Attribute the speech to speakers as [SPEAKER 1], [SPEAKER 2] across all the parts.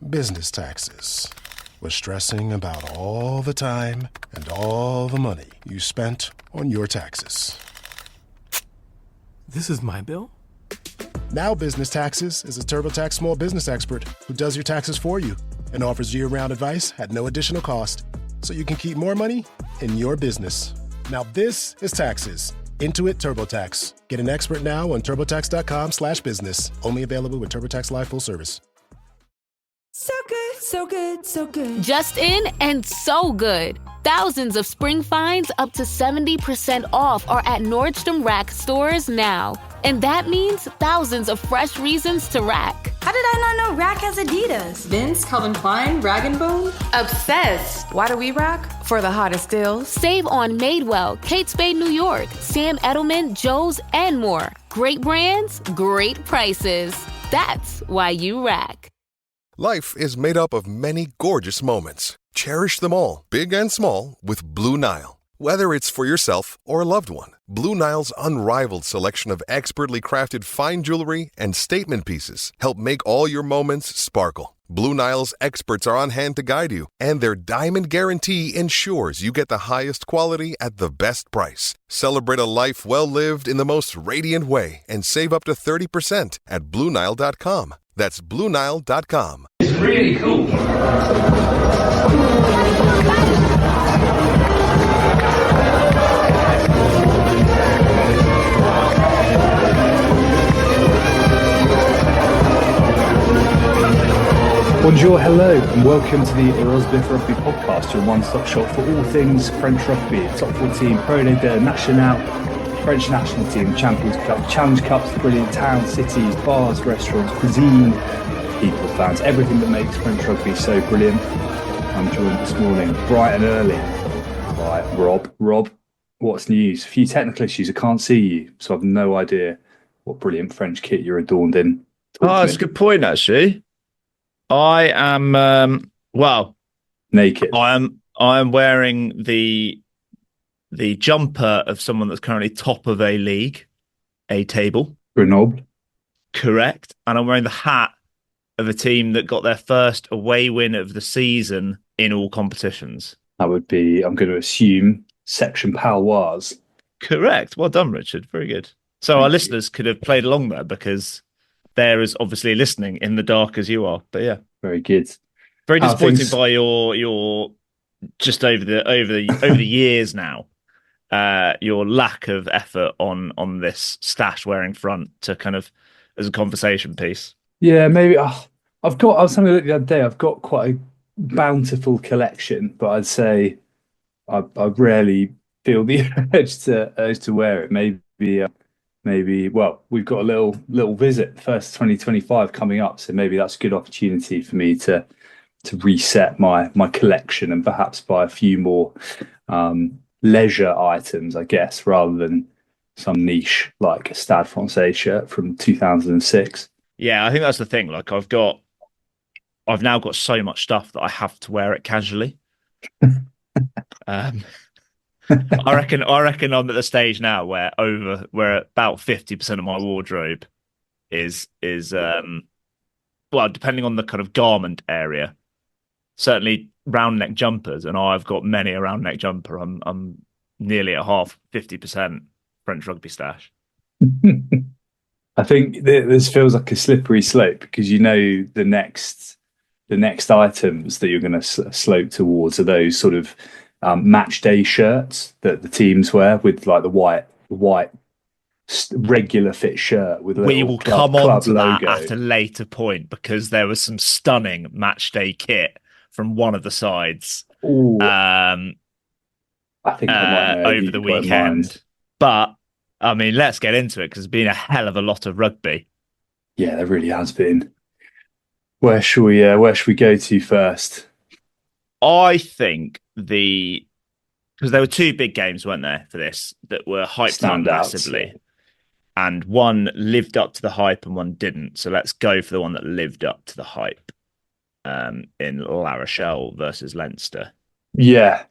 [SPEAKER 1] business taxes. Was stressing about all the time and all the money you spent on your taxes.
[SPEAKER 2] This is my bill?
[SPEAKER 1] Now Business Taxes is a TurboTax small business expert who does your taxes for you and offers year-round advice at no additional cost, so you can keep more money in your business. Now this is taxes. Intuit TurboTax. Get an expert now on turbotax.com/business. Only available with TurboTax Live Full Service.
[SPEAKER 3] So good, so good, so good.
[SPEAKER 4] Just in and so good. Thousands of spring finds up to 70% off are at Nordstrom Rack stores now. And that means thousands of fresh reasons to rack.
[SPEAKER 3] How did I not know Rack has Adidas?
[SPEAKER 5] Vince, Calvin Klein, Rag & Bone?
[SPEAKER 6] Obsessed. Why do we rack? For the hottest deals.
[SPEAKER 4] Save on Madewell, Kate Spade New York, Sam Edelman, Joe's, and more. Great brands, great prices. That's why you rack.
[SPEAKER 7] Life is made up of many gorgeous moments. Cherish them all, big and small, with Blue Nile. Whether it's for yourself or a loved one, Blue Nile's unrivaled selection of expertly crafted fine jewelry and statement pieces help make all your moments sparkle. Blue Nile's experts are on hand to guide you, and their diamond guarantee ensures you get the highest quality at the best price. Celebrate a life well lived in the most radiant way and save up to 30% at BlueNile.com. That's BlueNile.com.
[SPEAKER 8] It's really cool.
[SPEAKER 9] Bonjour, hello, and welcome to the Rosbif Rugby Podcast, your one-stop shop for all things French rugby. Top 14, ProD2 and Nationale, French national team, Champions Cup, Challenge Cups, brilliant towns, cities, bars, restaurants, cuisine, people, fans, everything that makes French rugby so brilliant. I'm joined this morning, bright and early, by Rob. Rob, what's news? A few technical issues, I can't see you, so I've no idea what brilliant French kit you're adorned in.
[SPEAKER 10] That's a good point, actually. I am
[SPEAKER 9] naked.
[SPEAKER 10] I am wearing the jumper of someone that's currently top of a league, a table.
[SPEAKER 9] Grenoble.
[SPEAKER 10] Correct. And I'm wearing the hat of a team that got their first away win of the season in all competitions.
[SPEAKER 9] That would be, I'm going to assume, Section Paloise.
[SPEAKER 10] Correct. Well done, Richard. Very good. So our listeners could have played along there because they're as obviously listening in the dark as you are. But yeah,
[SPEAKER 9] very good.
[SPEAKER 10] Very disappointed by your just over the years now. Your lack of effort on this stash wearing front to kind of as a conversation piece.
[SPEAKER 9] Yeah, maybe I was having a look the other day. I've got quite a bountiful collection, but I'd say I rarely feel the urge to wear it. Maybe, well, we've got a little visit, first 2025 coming up, so maybe that's a good opportunity for me to reset my collection and perhaps buy a few more leisure items, I guess, rather than some niche like a Stade Francais shirt from 2006.
[SPEAKER 10] Yeah, I think that's the thing. Like I've now got so much stuff that I have to wear it casually. I reckon I'm at the stage now where about 50% of my wardrobe is well, depending on the kind of garment area, certainly round neck jumpers, and I've got many a round neck jumper. I'm nearly at half, 50% French rugby stash.
[SPEAKER 9] I think this feels like a slippery slope because you know the next items that you're going to slope towards are those sort of match day shirts that the teams wear with like the white regular fit shirt with a
[SPEAKER 10] we will come on to
[SPEAKER 9] logo.
[SPEAKER 10] That at a later point because there was some stunning match day kit from one of the sides.
[SPEAKER 9] I think I might
[SPEAKER 10] over the weekend. But I mean, let's get into it because there's been a hell of a lot of rugby.
[SPEAKER 9] Yeah, there really has been. Where should we go to first?
[SPEAKER 10] I think because there were two big games, weren't there, for this that were hyped up massively, and one lived up to the hype and one didn't. So let's go for the one that lived up to the hype. In La Rochelle versus Leinster.
[SPEAKER 9] Yeah,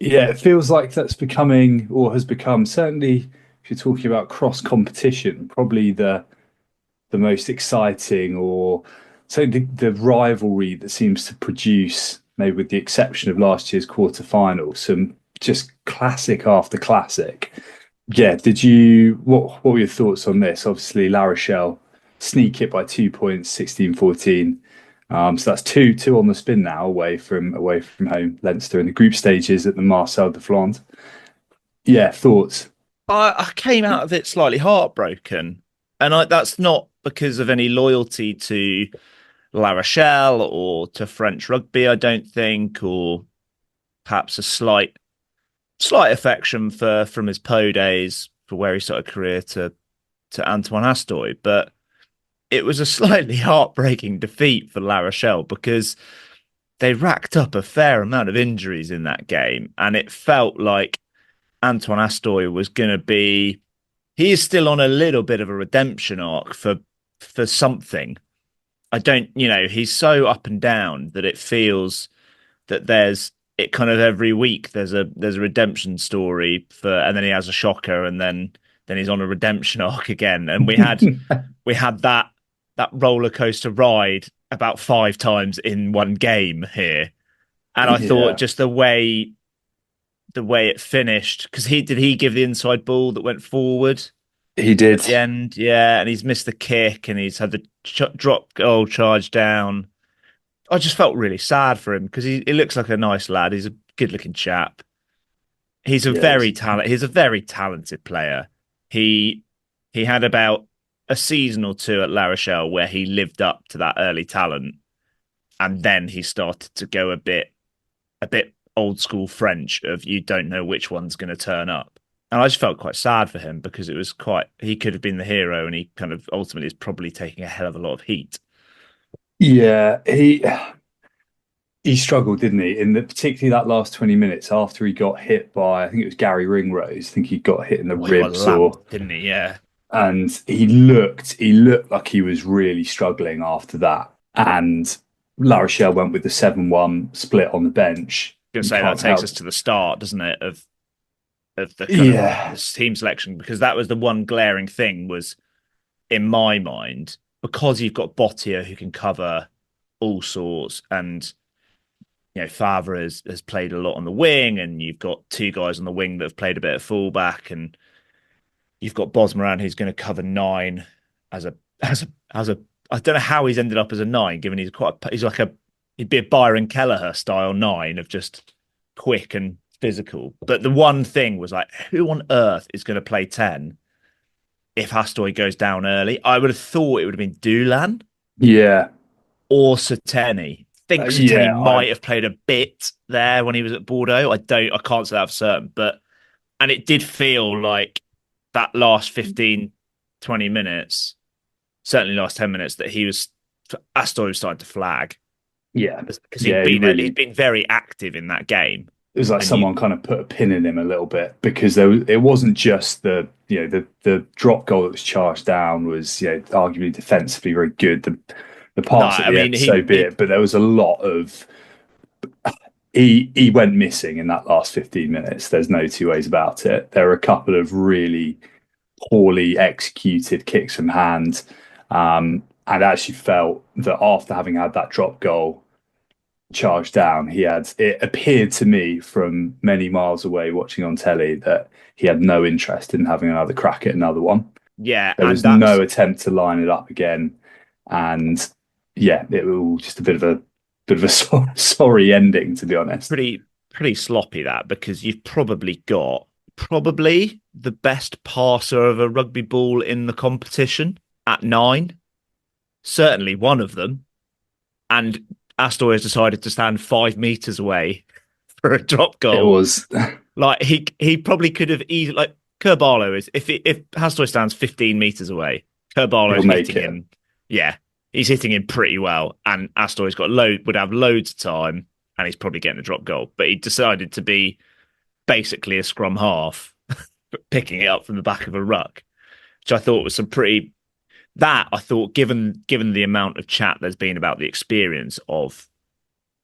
[SPEAKER 9] it feels like that's becoming or has become, certainly if you're talking about cross competition, probably the most exciting or so the rivalry that seems to produce, maybe with the exception of last year's quarter-final, some just classic after classic. Yeah, what were your thoughts on this? Obviously, La Rochelle sneak it by 2 points, 16-14. So that's two on the spin now away from home. Leinster in the group stages at the Marcel de Flandre. Yeah, thoughts?
[SPEAKER 10] I came out of it slightly heartbroken, and that's not because of any loyalty to La Rochelle or to French rugby, I don't think, or perhaps a slight affection from his Po days, for where he started a career, to Antoine Astoy. But it was a slightly heartbreaking defeat for La Rochelle because they racked up a fair amount of injuries in that game, and it felt like Antoine Astoy was going to be... He is still on a little bit of a redemption arc for something. He's so up and down that it feels that it kind of every week there's a redemption story and then he has a shocker, and then he's on a redemption arc again. And we had that roller coaster ride about 5 times in one game here. And I thought just the way it finished, because he give the inside ball that went forward.
[SPEAKER 9] He did
[SPEAKER 10] at the end, yeah, and he's missed the kick, and he's had the drop goal charge down. I just felt really sad for him because he looks like a nice lad. He's a good-looking chap. He's a very talented player. He had about a season or two at La Rochelle where he lived up to that early talent, and then he started to go a bit old school French of you don't know which one's going to turn up. And I just felt quite sad for him because he could have been the hero, and he kind of ultimately is probably taking a hell of a lot of heat.
[SPEAKER 9] Yeah, he struggled, didn't he? Particularly that last 20 minutes after he got hit by, I think it was Gary Ringrose. I think he got hit in the ribs,
[SPEAKER 10] didn't he? Yeah.
[SPEAKER 9] And he looked like he was really struggling after that. And La Rochelle went with the 7-1 split on the bench.
[SPEAKER 10] I was going to say that takes us to the start, doesn't it, of the kind of team selection, because that was the one glaring thing was, in my mind, because you've got Bottier who can cover all sorts, and Favre has played a lot on the wing, and you've got 2 guys on the wing that have played a bit of fullback, and you've got Bosmoran who's going to cover 9 as a I don't know how he's ended up as a 9, given he'd be a Byron Kelleher style 9 of just quick and physical. But the one thing was like, who on earth is going to play 10 if Astoy goes down early? I would have thought it would have been Doulan.
[SPEAKER 9] Yeah.
[SPEAKER 10] Or Sateni. I think Sateni might have played a bit there when he was at Bordeaux. I can't say that for certain. And it did feel like that last 15, 20 minutes, certainly last 10 minutes, that Astoy was starting to flag.
[SPEAKER 9] Yeah.
[SPEAKER 10] Because he'd been very active in that game.
[SPEAKER 9] It was like someone kind of put a pin in him a little bit, because it wasn't just the drop goal that was charged down was arguably defensively very good. The pass at the end, so be it. But there was a lot of he went missing in that last 15 minutes. There's no two ways about it. There were a couple of really poorly executed kicks from hand, and I actually felt that after having had that drop goal charged down, it appeared to me from many miles away watching on telly that he had no interest in having another crack at another one.
[SPEAKER 10] Yeah,
[SPEAKER 9] there was no attempt to line it up again, and it was just a bit of a sorry ending, to be honest.
[SPEAKER 10] Pretty sloppy that, because you've probably got the best passer of a rugby ball in the competition at 9, certainly one of them, and Astoy has decided to stand 5 meters away for a drop goal.
[SPEAKER 9] It was
[SPEAKER 10] like he probably could have easily, like Kerbarlow is, if Astoy stands 15 meters away, Kerbarlow is hitting him. Yeah, he's hitting him pretty well, and Astoy's would have loads of time, and he's probably getting a drop goal. But he decided to be basically a scrum half, picking it up from the back of a ruck, which I thought was some pretty. That, I thought, given the amount of chat there's been about the experience of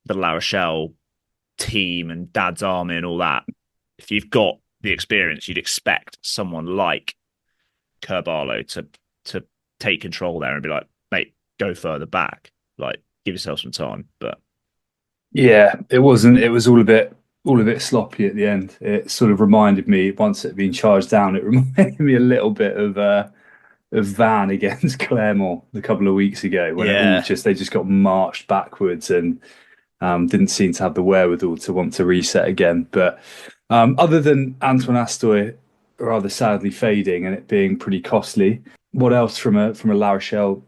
[SPEAKER 10] the La Rochelle team and Dad's Army and all that, if you've got the experience, you'd expect someone like Kerbarlow to take control there and be like, mate, go further back. Like, give yourself some time. But
[SPEAKER 9] Yeah, it wasn't. It was all a bit sloppy at the end. It sort of reminded me, once it had been charged down, it reminded me a little bit of Van against Clermont a couple of weeks ago, when they just got marched backwards and didn't seem to have the wherewithal to want to reset again. But other than Antoine Astoy rather sadly fading and it being pretty costly, what else from a La Rochelle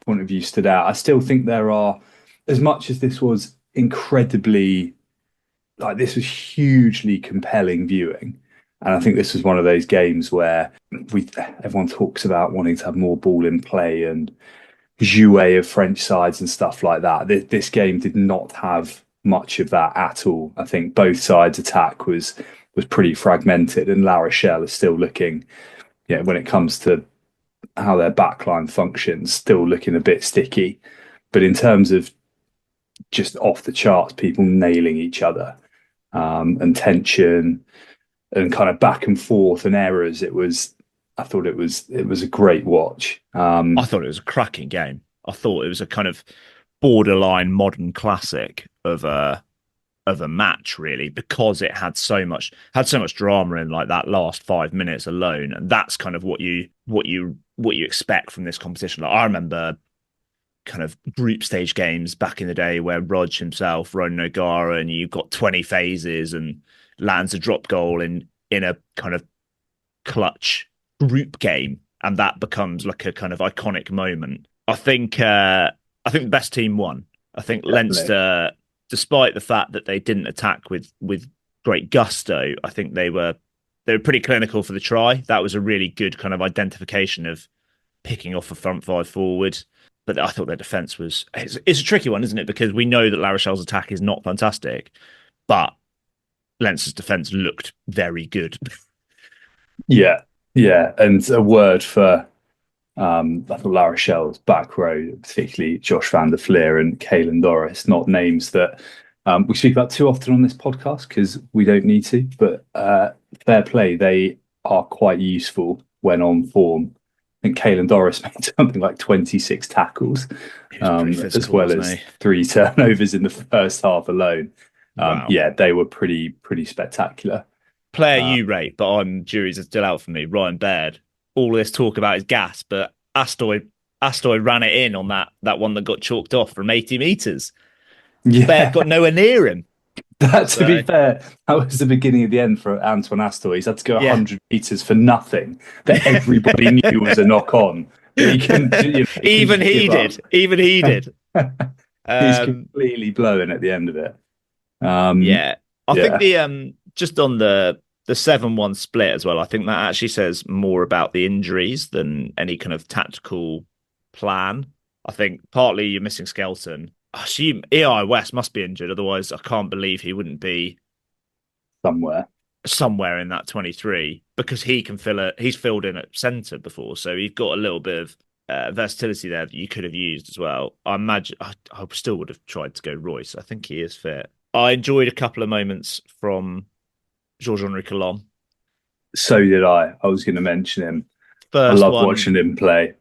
[SPEAKER 9] point of view stood out? I still think there are, as much as this was incredibly, like, this was hugely compelling viewing, and I think this was one of those games where everyone talks about wanting to have more ball in play and jouet of French sides and stuff like that. This game did not have much of that at all. I think both sides' attack was pretty fragmented, and La Rochelle is still looking, when it comes to how their backline functions, still looking a bit sticky. But in terms of just off the charts, people nailing each other, and tension and kind of back and forth and errors, I thought it was a great watch.
[SPEAKER 10] I thought it was a cracking game. I thought it was a kind of borderline modern classic of a match, really, because it had so much drama in like that last 5 minutes alone, and that's kind of what you expect from this competition. Like, I remember kind of group stage games back in the day where Rog himself, Ronan O'Gara, and you've got 20 phases and lands a drop goal in a kind of clutch group game, and that becomes like a kind of iconic moment. I think the best team won. I think definitely. Leinster, despite the fact that they didn't attack with great gusto, I think they were pretty clinical for the try. That was a really good kind of identification of picking off a front five forward. But I thought their defence it's a tricky one, isn't it? Because we know that La Rochelle's attack is not fantastic, but Leinster's defence looked very good. Yeah, and a word for I thought La Rochelle's back row, particularly Josh van der Fleer and Caelan Doris, not names that we speak about too often on this podcast because we don't need to, but fair play, they are quite useful when on form. I think Caelan Doris made something like 26 tackles, as well as 3 turnovers in the first half alone. Wow. Yeah, they were pretty spectacular. Player you rate, but on juries are still out for me. Ryan Baird. All this talk about his gas, but Astoy ran it in on that one that got chalked off from 80 metres. Yeah. Baird got nowhere near him. To be fair, that was the beginning of the end for Antoine Astoy. He's had to go 100 metres for nothing that everybody knew was a knock on. Even he did. He's completely blowing at the end of it. I think the just on the 7-1 split as well, I think that actually says more about the injuries than any kind of tactical plan. I think partly you're missing Skelton. I assume EI West must be injured, otherwise I can't believe he wouldn't be somewhere in that 23, because he can he's filled in at centre before, so he's got a little bit of versatility there that you could have used as well. I imagine I still would have tried to go Royce. I think he is fit. I enjoyed a couple of moments from Georges-Henri Collomb. So did I. I was going to mention him. I love watching him play.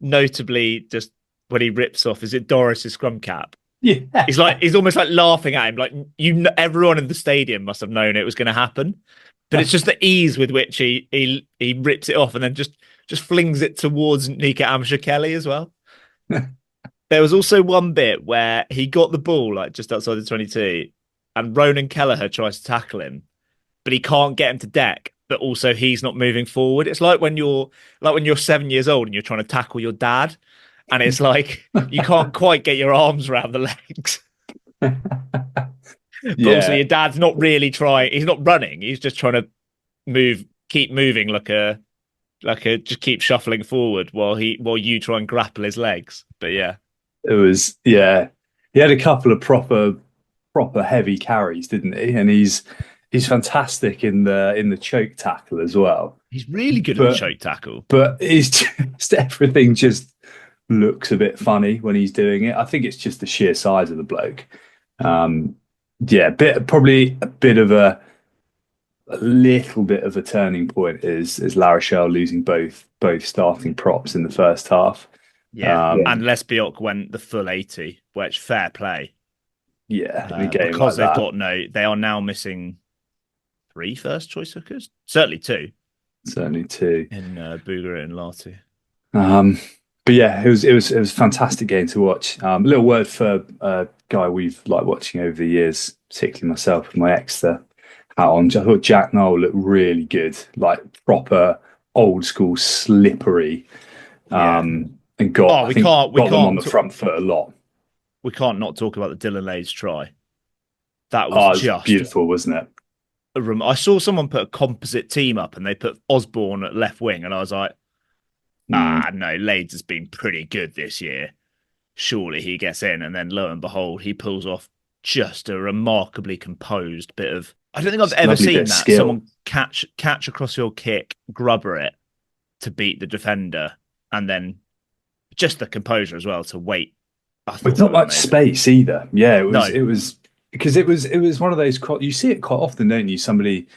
[SPEAKER 10] Notably, just when he rips off, is it Doris's scrum cap? Yeah, he's almost like laughing at him. Like, everyone in the stadium must have known it was going to happen, but it's just the ease with which he rips it off and then just flings it towards Nika Amsha-Kelly as well. There was also one bit where he got the ball like just outside the 22, and Ronan Kelleher tries to tackle him, but he can't get him to deck. But also he's not moving forward. It's like when you're 7 years old and you're trying to tackle your dad, and it's like you can't quite get your arms around the legs. But also your dad's not really trying. He's not running. He's just trying to keep moving just keep shuffling forward while you try and grapple his legs. But it was he had a couple of proper heavy carries, didn't he? And he's fantastic in the choke tackle as well. He's really good at the choke tackle. But he's just everything just looks a bit funny when he's doing it. I think it's just the sheer size of the bloke. Probably a little bit of a turning point is La Rochelle losing both starting props in the first half. Yeah, and Les Biot went the full 80, which fair play.
[SPEAKER 9] Yeah, in a game
[SPEAKER 10] because
[SPEAKER 9] like
[SPEAKER 10] they've
[SPEAKER 9] that.
[SPEAKER 10] they are now missing 3 first choice hookers, certainly 2.
[SPEAKER 9] Certainly 2
[SPEAKER 10] in Bouguereau and Lati.
[SPEAKER 9] But yeah, it was a fantastic game to watch. A little word for a guy we've liked watching over the years, particularly myself with my Exeter hat on. I thought Jack Noel looked really good, like proper old school slippery. And got them on the front foot a lot.
[SPEAKER 10] We can't not talk about the Dylan Lays try. That was just
[SPEAKER 9] beautiful, wasn't it?
[SPEAKER 10] I saw someone put a composite team up and they put Osborne at left wing, and I was like, no, Lades has been pretty good this year. Surely he gets in. And then lo and behold, he pulls off just a remarkably composed bit of... I don't think I've ever seen that.
[SPEAKER 9] Skill.
[SPEAKER 10] Someone catch across your kick, grubber it to beat the defender, and then just the composure as well to wait.
[SPEAKER 9] With not much space either. Yeah, it was because it was one of those, you see it quite often, don't you? Somebody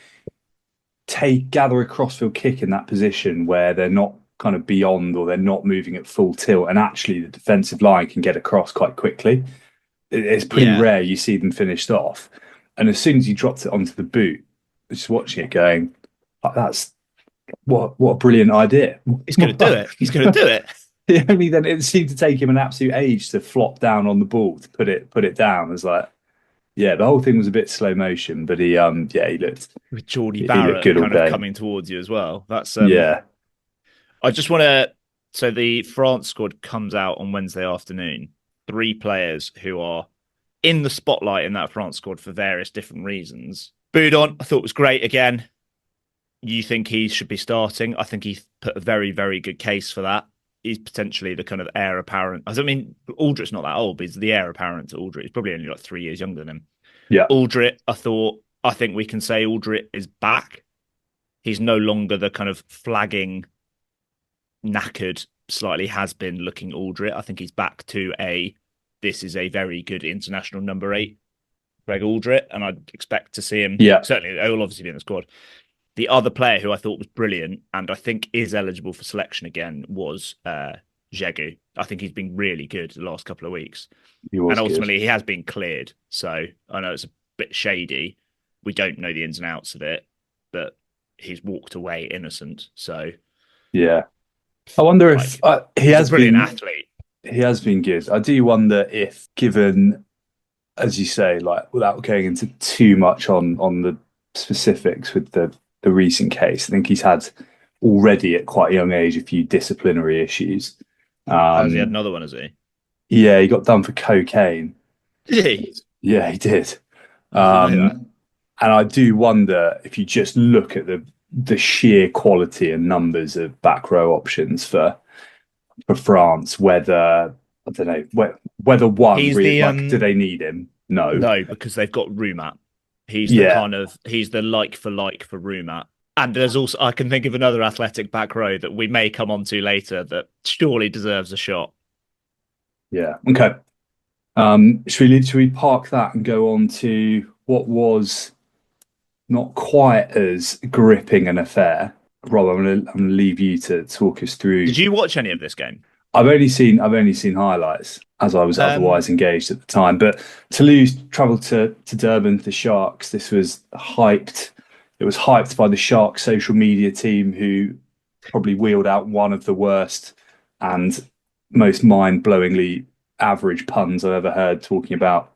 [SPEAKER 9] gather a crossfield kick in that position where they're not kind of beyond, or they're not moving at full tilt, and actually the defensive line can get across quite quickly. It's pretty rare you see them finished off, and as soon as you dropped it onto the boot, just watching it going, that's what a brilliant idea.
[SPEAKER 10] He's going to do it. He's going to do it.
[SPEAKER 9] Only then it seemed to take him an absolute age to flop down on the ball to put it down. It was like, the whole thing was a bit slow motion, but he looked
[SPEAKER 10] with Geordie Barrett kind of coming towards you as well. That's I just want to. So the France squad comes out on Wednesday afternoon. 3 players who are in the spotlight in that France squad for various different reasons. Boudon, I thought was great again. You think he should be starting? I think he put a very, very good case for that. He's potentially the kind of heir apparent. I mean, Aldrit's not that old, but he's the heir apparent to Aldrit. He's probably only like 3 years younger than him.
[SPEAKER 9] Yeah.
[SPEAKER 10] Aldrit, I think we can say Aldrit is back. He's no longer the kind of flagging, knackered, slightly has-been looking Aldrit. I think he's back to this is a very good international number 8, Greg Aldrit, and I'd expect to see him.
[SPEAKER 9] Yeah.
[SPEAKER 10] Certainly, he will obviously be in the squad. The other player who I thought was brilliant and I think is eligible for selection again was Jegu. I think he's been really good the last couple of weeks. And ultimately, he has been cleared. So I know it's a bit shady. We don't know the ins and outs of it, but he's walked away innocent. So
[SPEAKER 9] yeah, I wonder if he has
[SPEAKER 10] a brilliant
[SPEAKER 9] been
[SPEAKER 10] athlete.
[SPEAKER 9] He has been good. I do wonder if, given, as you say, like without going into too much on the specifics with the recent case, I think he's had already at quite a young age a few disciplinary issues.
[SPEAKER 10] Has he had another one, has he?
[SPEAKER 9] Yeah, he got done for cocaine.
[SPEAKER 10] Did he?
[SPEAKER 9] Yeah, he did. And I do wonder if you just look at the sheer quality and numbers of back row options for France, whether I don't know whether one really, do they need him? No,
[SPEAKER 10] because they've got Rumat. He's the he's the like for Rumat. And there's also, I can think of another athletic back row that we may come on to later that surely deserves a shot.
[SPEAKER 9] Yeah. Okay. Should we park that and go on to what was not quite as gripping an affair? Rob, I'm gonna leave you to talk us through.
[SPEAKER 10] Did you watch any of this game?
[SPEAKER 9] I've only seen highlights, as I was otherwise engaged at the time. But Toulouse travelled to Durban, the Sharks. This was hyped. It was hyped by the Sharks social media team, who probably wheeled out one of the worst and most mind-blowingly average puns I've ever heard, talking about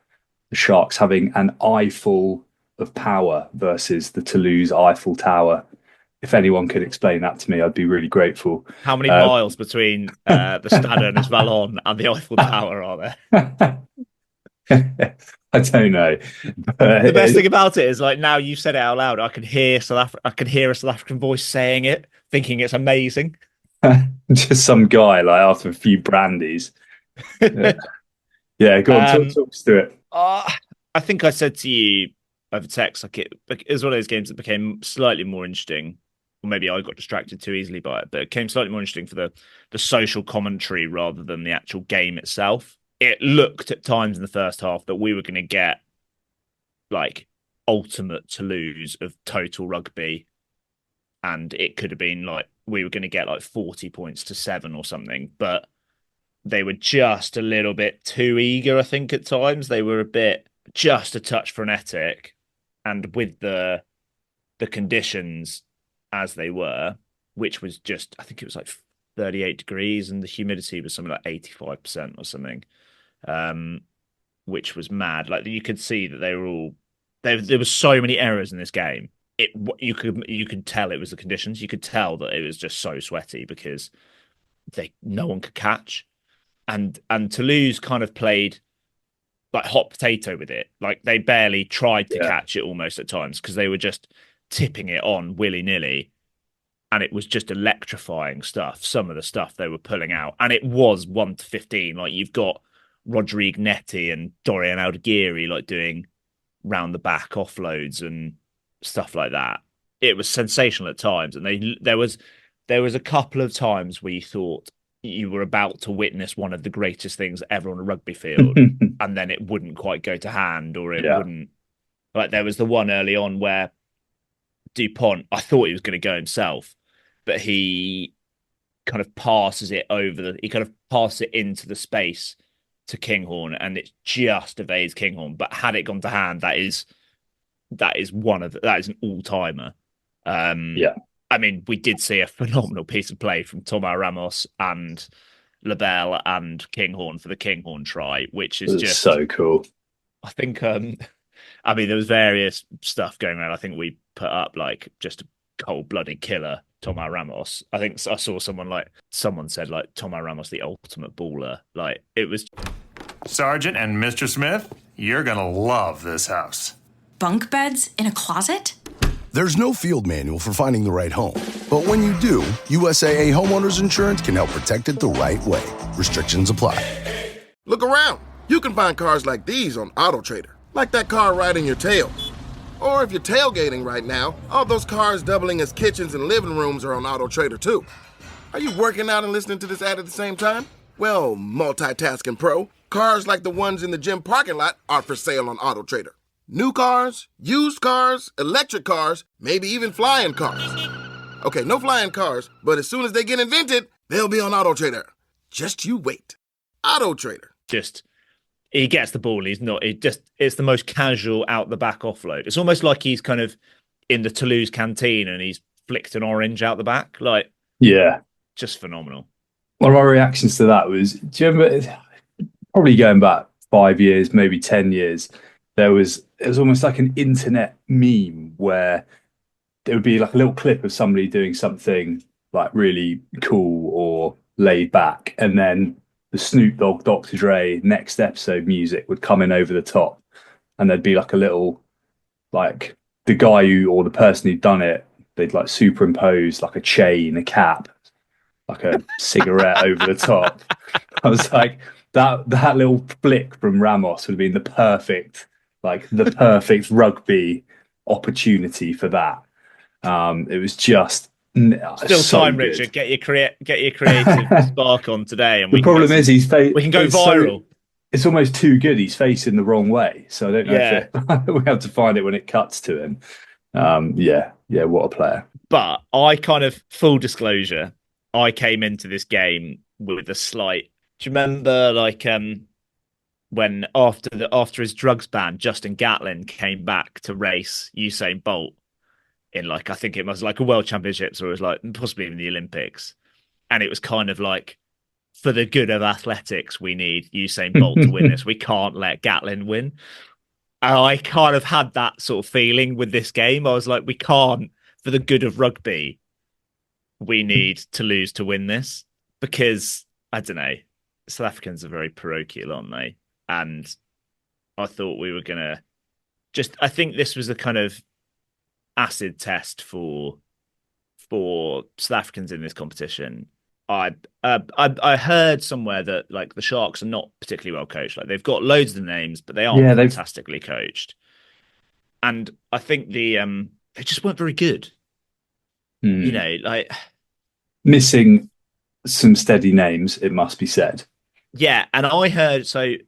[SPEAKER 9] the Sharks having an eyeful of power versus the Toulouse Eiffel Tower. If anyone could explain that to me, I'd be really grateful.
[SPEAKER 10] How many miles between the Stade and Vallon and the Eiffel Tower are there?
[SPEAKER 9] I don't know.
[SPEAKER 10] The best thing about it is, like, now you've said it out loud, I can hear a South African voice saying it, thinking it's amazing.
[SPEAKER 9] Just some guy, like, after a few brandies. Yeah, go on, talk us through it.
[SPEAKER 10] I think I said to you over text, like, it was one of those games that became slightly more interesting. Or maybe I got distracted too easily by it, but it became slightly more interesting for the social commentary rather than the actual game itself. It looked at times in the first half that we were going to get like ultimate Toulouse of total rugby, and it could have been like we were going to get like 40 points to 7 or something. But they were just a little bit too eager, I think, at times. They were just a touch frenetic. And with the conditions as they were, which was just, I think it was like 38 degrees and the humidity was something like 85% or something, which was mad. Like, you could see that they were all, there were so many errors in this game. You could tell it was the conditions. You could tell that it was just so sweaty because no one could catch. And Toulouse kind of played like hot potato with it. Like, they barely tried to catch it almost at times because they were just tipping it on willy-nilly. And it was just electrifying stuff, some of the stuff they were pulling out. And it was 1-15. Like, you've got Rodrigue Netti and Dorian Aldeghiri like doing round the back offloads and stuff like that. It was sensational at times. And there was a couple of times where you thought you were about to witness one of the greatest things ever on a rugby field, and then it wouldn't quite go to hand, or it wouldn't. Like, there was the one early on where Dupont, I thought he was going to go himself, but he kind of passes it into the space to Kinghorn, and it just evades Kinghorn. But had it gone to hand, that is an all-timer. I mean, we did see a phenomenal piece of play from Thomas Ramos and Labelle and Kinghorn for the Kinghorn try, which is just
[SPEAKER 9] so cool.
[SPEAKER 10] I think, I mean, there was various stuff going around. I think we put up like just a cold-blooded killer, Thomas Ramos. I think I saw someone said like Thomas Ramos, the ultimate baller. Like, it was.
[SPEAKER 2] Sergeant and Mr. Smith, you're gonna love this house.
[SPEAKER 3] Bunk beds in a closet?
[SPEAKER 8] There's no field manual for finding the right home. But when you do, USAA Homeowners Insurance can help protect it the right way. Restrictions apply.
[SPEAKER 11] Look around. You can find cars like these on AutoTrader. Like that car right in your tail. Or if you're tailgating right now, all those cars doubling as kitchens and living rooms are on AutoTrader too. Are you working out and listening to this ad at the same time? Well, multitasking pro, cars like the ones in the gym parking lot are for sale on AutoTrader. New cars, used cars, electric cars, maybe even flying cars. Okay, no flying cars, but as soon as they get invented, they'll be on AutoTrader. Just you wait. AutoTrader.
[SPEAKER 10] He gets the ball. It's the most casual out the back offload. It's almost like he's kind of in the Toulouse canteen and he's flicked an orange out the back. Like, just phenomenal.
[SPEAKER 9] One of my reactions to that was, do you remember, probably going back 5 years, maybe 10 years, it was almost like an internet meme where there would be like a little clip of somebody doing something like really cool or laid back, and then the Snoop Dogg, Dr. Dre next episode music would come in over the top, and there'd be like a little, like, the guy or the person who'd done it, they'd like superimpose like a chain, a cap, like a cigarette over the top. I was like, that little flick from Ramos would have been the perfect rugby opportunity for that. It was just
[SPEAKER 10] still
[SPEAKER 9] so
[SPEAKER 10] time,
[SPEAKER 9] good.
[SPEAKER 10] Richard. Get your creative spark on today, and
[SPEAKER 9] the problem is we
[SPEAKER 10] can go viral.
[SPEAKER 9] It's almost too good. He's facing the wrong way, so I don't know if we have to find it when it cuts to him. What a player!
[SPEAKER 10] But I kind of, full disclosure, I came into this game with a slight. Do you remember, like, when after his drugs ban, Justin Gatlin came back to race Usain Bolt in, like, I think it was like a World Championships, or it was like possibly even the Olympics, and it was kind of like, for the good of athletics, we need Usain Bolt to win this. We can't let Gatlin win. And I kind of had that sort of feeling with this game. I was like, we can't, for the good of rugby, we need Toulouse to win this, because I don't know, South Africans are very parochial, aren't they? And I thought we were gonna I think this was a kind of acid test for South Africans in this competition. I heard somewhere that, like, the Sharks are not particularly well coached. Like, they've got loads of names, but they aren't fantastically coached. And I think they just weren't very good. You know, like, missing
[SPEAKER 9] some steady names, it must be said.
[SPEAKER 10] Yeah, and I heard, I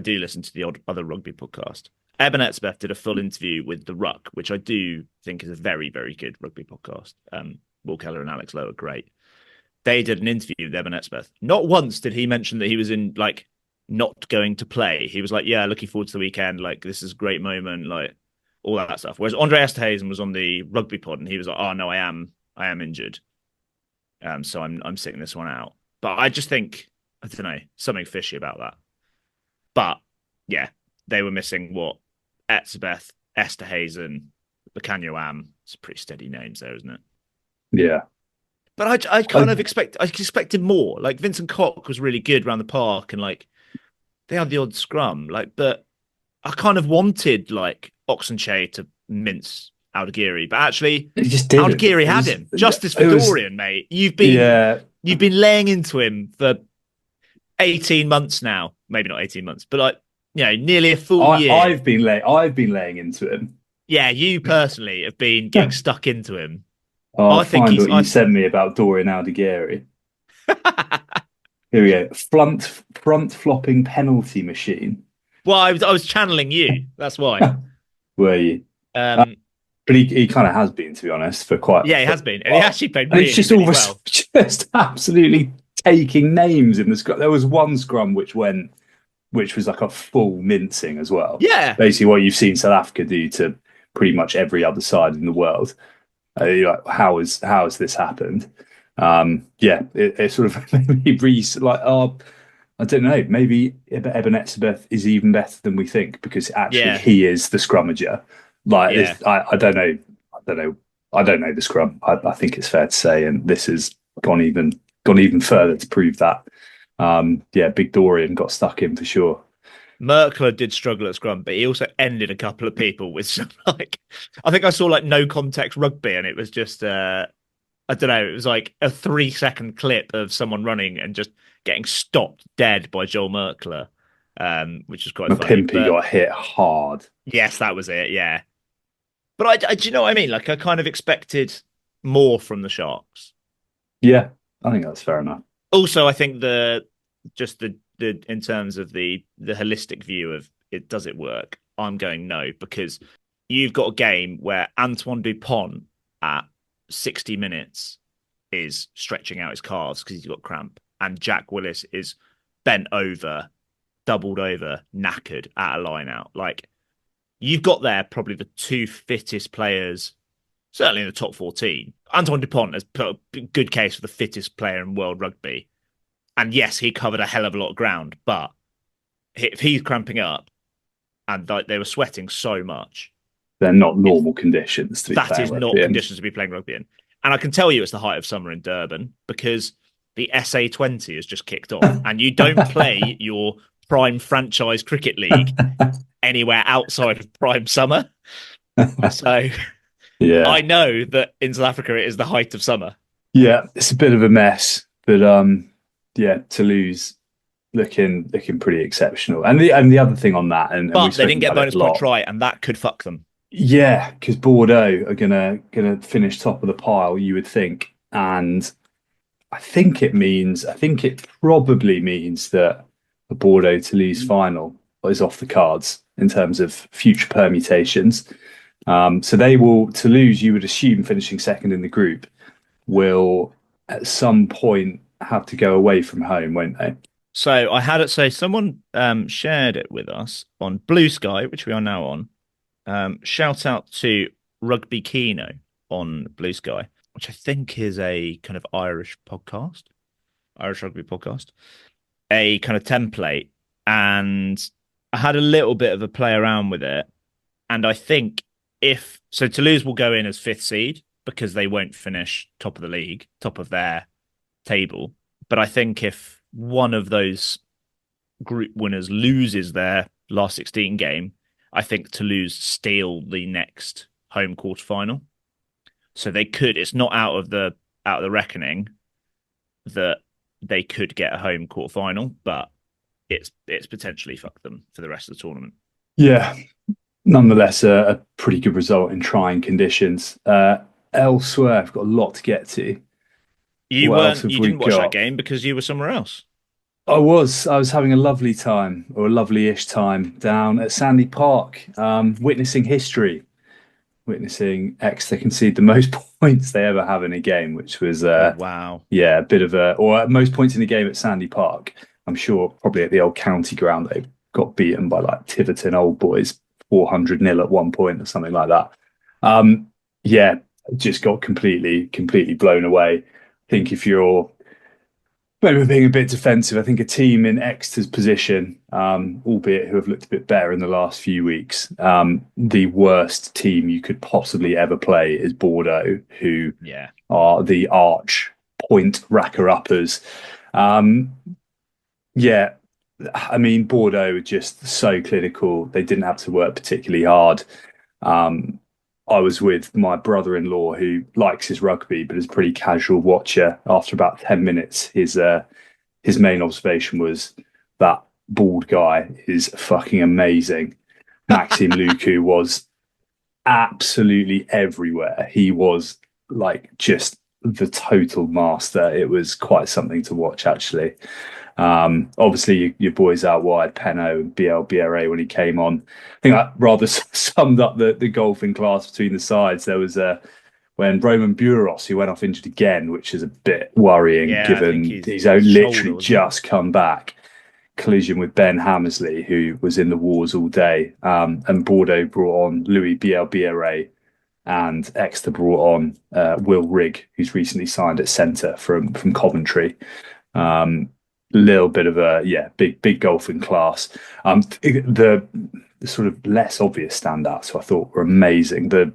[SPEAKER 10] do listen to the other rugby podcast. Eben Etzbeth did a full interview with The Ruck, which I do think is a very, very good rugby podcast. Will Keller and Alex Lowe are great. they did an interview with Evan Etzbeth. Not once did he mention that he was in like not going to play. He was like, yeah, looking forward to the weekend. Like, this is a great moment. Like, all that stuff. Whereas Andre Esterhazen was on the rugby pod and he was like, oh no, I am injured. So I'm sitting this one out. But I just think, I don't know, something fishy about that. But yeah, they were missing what? Etzbeth, Esterhazen, Lacanio Am. It's pretty steady names there, isn't it?
[SPEAKER 9] Yeah.
[SPEAKER 10] But I expected more. Like Vincent Koch was really good around the park and like they had the odd scrum. Like, but I kind of wanted like Oxenchae to mince Aldegheri, but actually Aldegheri had him. Justice for Dorian, mate. You've been laying into him for 18 months now. Maybe not 18 months, but like, you know, nearly a full year.
[SPEAKER 9] I've been laying into him.
[SPEAKER 10] Yeah, you personally have been getting stuck into him.
[SPEAKER 9] Oh, I think what you sent me about Dorian Aldegheri. Here we go. Front flopping penalty machine.
[SPEAKER 10] Well, I was channeling you. That's why.
[SPEAKER 9] Were you? But he kind of has been, to be honest, for quite.
[SPEAKER 10] Yeah, he has been, and he actually played really,
[SPEAKER 9] it's just
[SPEAKER 10] really
[SPEAKER 9] almost
[SPEAKER 10] well.
[SPEAKER 9] Just absolutely taking names in the scrum. There was one scrum which was like a full mincing as well.
[SPEAKER 10] Yeah,
[SPEAKER 9] basically what you've seen South Africa do to pretty much every other side in the world. You're like, how has this happened? It sort of made me like, I don't know, maybe Eben Etzebeth is even better than we think because actually he is the scrummager. Like, I don't know the scrum. I think it's fair to say, and this has gone even further to prove that. Big Dorian got stuck in for sure.
[SPEAKER 10] Merkler did struggle at scrum, but he also ended a couple of people with some like, I think I saw like no context rugby, and it was just I don't know, it was like a 3-second clip of someone running and just getting stopped dead by Joel Merkler, which was quite funny.
[SPEAKER 9] Pimpy got hit hard.
[SPEAKER 10] Yes, that was it. Yeah, but I do you know what I mean? Like, I kind of expected more from the Sharks.
[SPEAKER 9] Yeah, I think that's fair enough.
[SPEAKER 10] Also, I think the in terms of the holistic view of it, does it work? I'm going no, because you've got a game where Antoine Dupont at 60 minutes is stretching out his calves because he's got cramp, and Jack Willis is bent over, doubled over, knackered at a line out. Like, you've got there probably the two fittest players, certainly in the top 14. Antoine Dupont has put a good case for the fittest player in world rugby. And yes, he covered a hell of a lot of ground, but if he's cramping up and they were sweating so much.
[SPEAKER 9] They're not normal conditions to be playing rugby. That is not
[SPEAKER 10] conditions to be playing rugby in. And I can tell you it's the height of summer in Durban because the SA20 has just kicked off and you don't play your prime franchise cricket league anywhere outside of prime summer. So yeah, I know that in South Africa it is the height of summer.
[SPEAKER 9] Yeah, it's a bit of a mess, but Toulouse looking pretty exceptional. And the other thing on that, but
[SPEAKER 10] they didn't get bonus point try, and that could fuck them.
[SPEAKER 9] Yeah, because Bordeaux are gonna finish top of the pile, you would think, and I think it probably means that the Bordeaux Toulouse final is off the cards in terms of future permutations. So they will Toulouse, you would assume, finishing second in the group, will at some point have to go away from home, won't they?
[SPEAKER 10] So I had it. So someone shared it with us on Blue Sky, which we are now on. Shout out to Rugby Kino on Blue Sky, which I think is a kind of Irish rugby podcast, a kind of template. And I had a little bit of a play around with it. And I think Toulouse will go in as 5th seed because they won't finish top of the league, top of their table. But I think if one of those group winners loses their last 16 game, I think Toulouse steal the next home quarterfinal. So they could, it's not out of the reckoning that they could get a home quarterfinal, but it's potentially fucked them for the rest of the tournament.
[SPEAKER 9] Yeah. Nonetheless, a pretty good result in trying conditions. Elsewhere, I've got a lot to get to.
[SPEAKER 10] You didn't watch that game because you were somewhere else.
[SPEAKER 9] I was having a lovely time, or a lovely-ish time, down at Sandy Park, witnessing history. witnessing Exeter concede the most points they ever have in a game, which was
[SPEAKER 10] wow.
[SPEAKER 9] Yeah, a bit of or most points in a game at Sandy Park. I'm sure probably at the old county ground they got beaten by like Tiverton Old Boys 400-0 at one point or something like that. Yeah, just got completely blown away. I think if you're maybe being a bit defensive, I think a team in Exeter's position, albeit who have looked a bit better in the last few weeks, the worst team you could possibly ever play is Bordeaux, who are the arch point racker-uppers. Yeah, I mean, Bordeaux were just so clinical. They didn't have to work particularly hard. I was with my brother-in-law who likes his rugby, but is a pretty casual watcher. After about 10 minutes, his main observation was that bald guy is fucking amazing. Maxime Lucu was absolutely everywhere. He was like just the total master. It was quite something to watch, actually. Obviously, your boys out wide, Penno and BRA when he came on. I think that rather summed up the golfing class between the sides. There was when Roman Buros, who went off injured again, which is a bit worrying given he's literally just come back. Collision with Ben Hammersley, who was in the wars all day. And Bordeaux brought on Louis BRA, and Exeter brought on Will Rigg, who's recently signed at centre from Coventry. Little bit of a big golfing class. The sort of less obvious standouts who I thought were amazing. The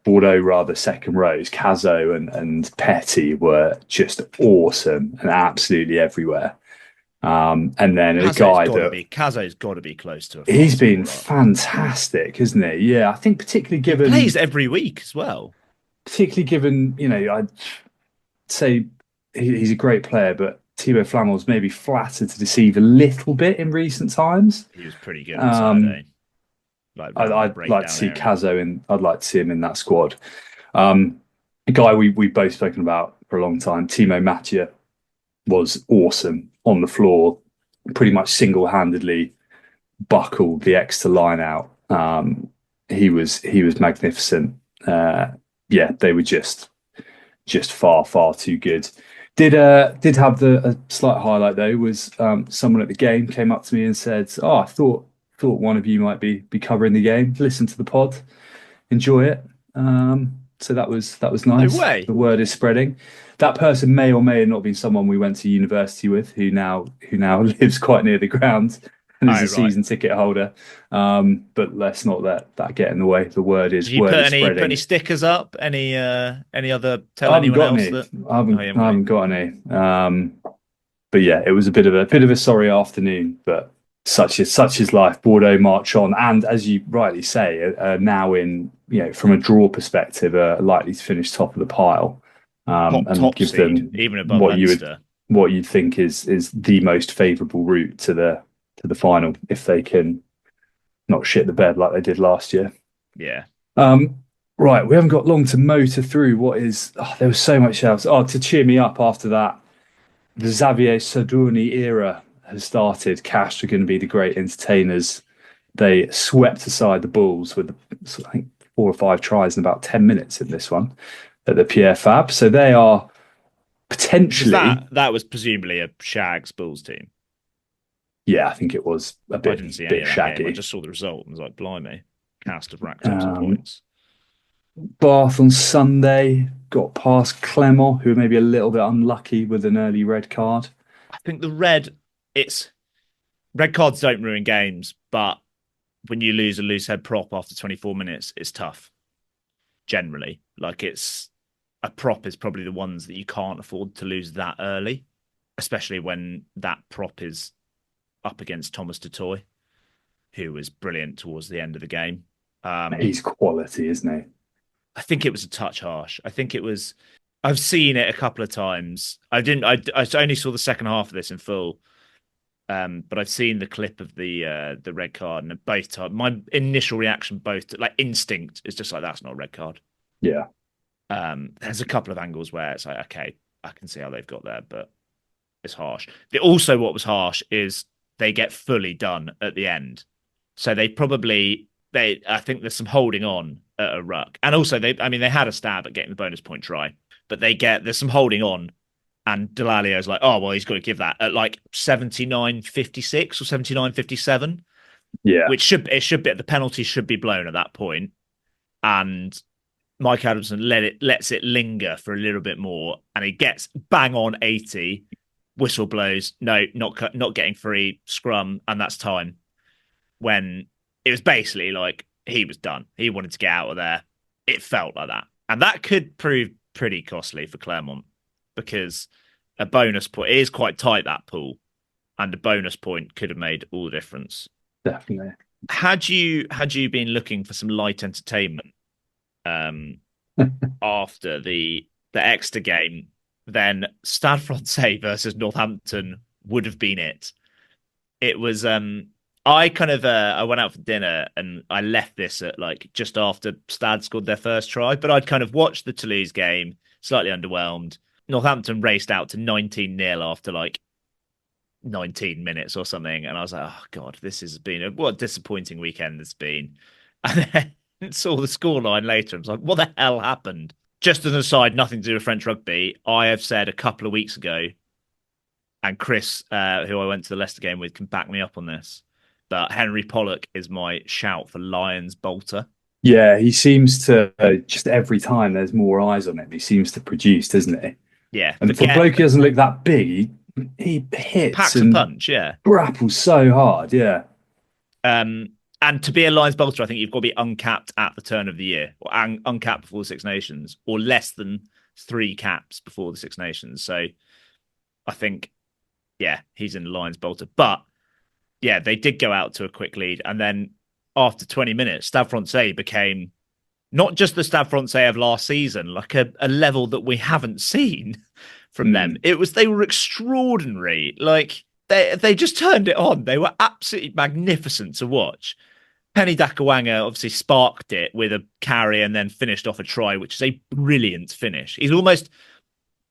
[SPEAKER 9] Bordeaux rather second rows, Cazzo and Petty were just awesome and absolutely everywhere. And then a guy
[SPEAKER 10] Cazzo's got to be close to it.
[SPEAKER 9] He's been fantastic, isn't he? Yeah, I think particularly given
[SPEAKER 10] he plays every week as well.
[SPEAKER 9] Particularly given, I'd say he's a great player, but Thibaut Flamel's maybe flattered to deceive a little bit in recent times.
[SPEAKER 10] He was pretty good on Saturday.
[SPEAKER 9] I'd like to see Cazzo I'd like to see him in that squad. A guy we've both spoken about for a long time, Timo Mathieu, was awesome on the floor, pretty much single-handedly buckled the Exeter line out. He was magnificent. They were just far too good. Did have a slight highlight though, was someone at the game came up to me and said, "Oh, I thought one of you might be covering the game. Listen to the pod, enjoy it." So that was nice.
[SPEAKER 10] No way.
[SPEAKER 9] The word is spreading. That person may or may have not been someone we went to university with, who now lives quite near the ground and is a season ticket holder. But let's not let that get in the way. The word is spreading.
[SPEAKER 10] Put any stickers up? Any other? Tell anyone else that
[SPEAKER 9] I haven't got any. But yeah, it was a bit of a sorry afternoon. But such is life. Bordeaux march on, and as you rightly say, now in from a draw perspective, are likely to finish top of the pile. And give
[SPEAKER 10] seed,
[SPEAKER 9] them
[SPEAKER 10] even above
[SPEAKER 9] what you'd think is the most favourable route to the final if they can not shit the bed like they did last year.
[SPEAKER 10] Yeah.
[SPEAKER 9] Right, we haven't got long to motor through what is. There was so much else. To cheer me up after that, the Xavier Sardouni era has started. Castres are going to be the great entertainers. They swept aside the Bulls with I think 4 or 5 tries in about 10 minutes in this one at the Pierre Fab. So they are potentially...
[SPEAKER 10] That was presumably a Shags Bulls team.
[SPEAKER 9] Yeah, I think it was a bit,
[SPEAKER 10] I didn't see any of that
[SPEAKER 9] shaggy.
[SPEAKER 10] game. I just saw the result and was like, blimey, Castres have racked up some points.
[SPEAKER 9] Bath on Sunday, got past Clermont, who were maybe a little bit unlucky with an early red card.
[SPEAKER 10] I think the red cards don't ruin games, but when you lose a loose head prop after 24 minutes, it's tough. Generally, a prop is probably the ones that you can't afford to lose that early, especially when that prop is up against Thomas Dutoy, who was brilliant towards the end of the game.
[SPEAKER 9] He's quality, isn't he?
[SPEAKER 10] I think it was a touch harsh. I've seen it a couple of times. I only saw the second half of this in full. But I've seen the clip of the red card, and both times my initial reaction, instinct, is just like, that's not a red card.
[SPEAKER 9] Yeah.
[SPEAKER 10] There's a couple of angles where it's like, okay, I can see how they've got there, but it's harsh. What was harsh is they get fully done at the end. So they probably I think there's some holding on at a ruck, and also they had a stab at getting the bonus point try, but there's some holding on, and Delalio's like, oh well, he's got to give that at like 79.56 or 79.57.
[SPEAKER 9] Yeah,
[SPEAKER 10] which should be the penalty should be blown at that point, and Mike Adamson lets it linger for a little bit more, and he gets bang on 80. Whistle blows. No, not getting free. Scrum, and that's time. When it was basically like he was done. He wanted to get out of there. It felt like that, and that could prove pretty costly for Clermont because a bonus point, it is quite tight, that pool, and a bonus point could have made all the difference.
[SPEAKER 9] Definitely.
[SPEAKER 10] Had you been looking for some light entertainment after the Exeter game, then Stade Francais versus Northampton would have been it. It was I went out for dinner and I left this at like just after Stade scored their first try, but I'd kind of watched the Toulouse game, slightly underwhelmed. Northampton raced out to 19-0 after like 19 minutes or something, and I was like, oh god, this has been what a disappointing weekend it's been. And then saw the scoreline later and was like, what the hell happened? Just as an aside, nothing to do with French rugby, I have said a couple of weeks ago, and Chris, who I went to the Leicester game with, can back me up on this, but Henry Pollock is my shout for Lions bolter.
[SPEAKER 9] Yeah, he seems to just every time there's more eyes on him, he seems to produce, doesn't he?
[SPEAKER 10] Yeah,
[SPEAKER 9] and for bloke who doesn't look that big, he hits,
[SPEAKER 10] packs
[SPEAKER 9] and
[SPEAKER 10] a punch, yeah,
[SPEAKER 9] grapples so hard, yeah.
[SPEAKER 10] And to be a Lions bolter, I think you've got to be uncapped at the turn of the year, or uncapped before the Six Nations, or less than 3 caps before the Six Nations. So I think, yeah, he's in the Lions bolter. But yeah, they did go out to a quick lead, and then after 20 minutes, Stade Francais became not just the Stade Francais of last season, like a level that we haven't seen from them. They were extraordinary. Like they just turned it on. They were absolutely magnificent to watch. Penny Dakawanga obviously sparked it with a carry and then finished off a try, which is a brilliant finish. He's almost,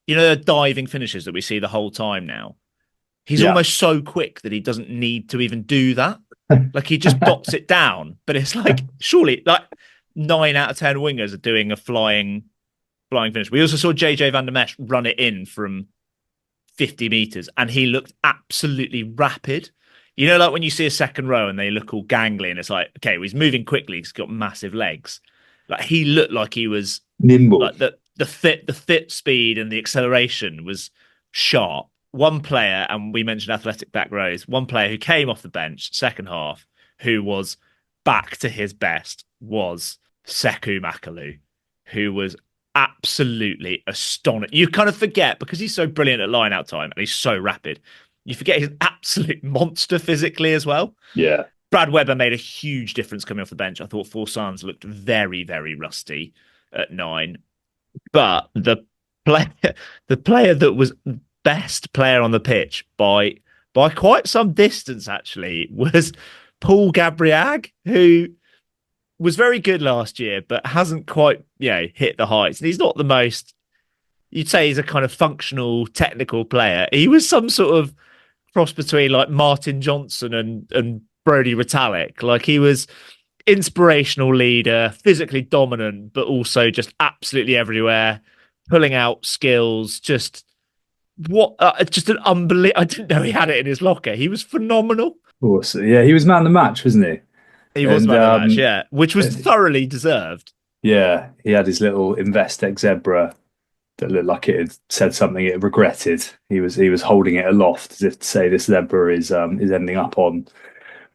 [SPEAKER 10] the diving finishes that we see the whole time now. He's almost so quick that he doesn't need to even do that. Like he just dots it down. But it's like, surely, like 9 out of 10 wingers are doing a flying finish. We also saw JJ Van der Mesch run it in from 50 meters, and he looked absolutely rapid. Like when you see a second row and they look all gangly, and it's like, okay, well, he's moving quickly. He's got massive legs. Like he looked like he was
[SPEAKER 9] nimble.
[SPEAKER 10] Like the fit speed and the acceleration was sharp. One player, and we mentioned athletic back rows, one player who came off the bench second half, who was back to his best, was Sekou Makalu, who was absolutely astonishing. You kind of forget, because he's so brilliant at line out time and he's so rapid, you forget he's an absolute monster physically as well.
[SPEAKER 9] Yeah.
[SPEAKER 10] Brad Webber made a huge difference coming off the bench. I thought Forsans looked very, very rusty at 9. But the player that was best player on the pitch by quite some distance, actually, was Paul Gabriag, who was very good last year, but hasn't quite, hit the heights. And he's not the most, you'd say he's a kind of functional, technical player. He was some sort of cross between like Martin Johnson and Brodie Retallick. Like he was inspirational leader, physically dominant, but also just absolutely everywhere, pulling out skills. Just an unbelievable. I didn't know he had it in his locker. He was phenomenal.
[SPEAKER 9] Awesome. Yeah, he was man of the match, wasn't he?
[SPEAKER 10] He was man of the match, yeah, which was thoroughly deserved.
[SPEAKER 9] Yeah, he had his little Investec zebra that looked like it had said something it regretted. He was holding it aloft as if to say this zebra is ending up on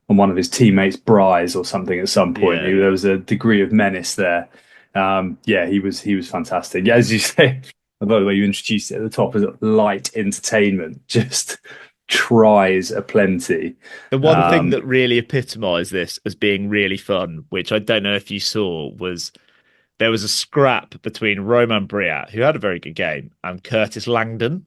[SPEAKER 9] one of his teammates' bries or something at some point.
[SPEAKER 10] Yeah.
[SPEAKER 9] There was a degree of menace there. He was fantastic. Yeah, as you say, by the way, you introduced it at the top as light entertainment, just tries aplenty.
[SPEAKER 10] The one thing that really epitomised this as being really fun, which I don't know if you saw, was there was a scrap between Romain Briat, who had a very good game, and Curtis Langdon,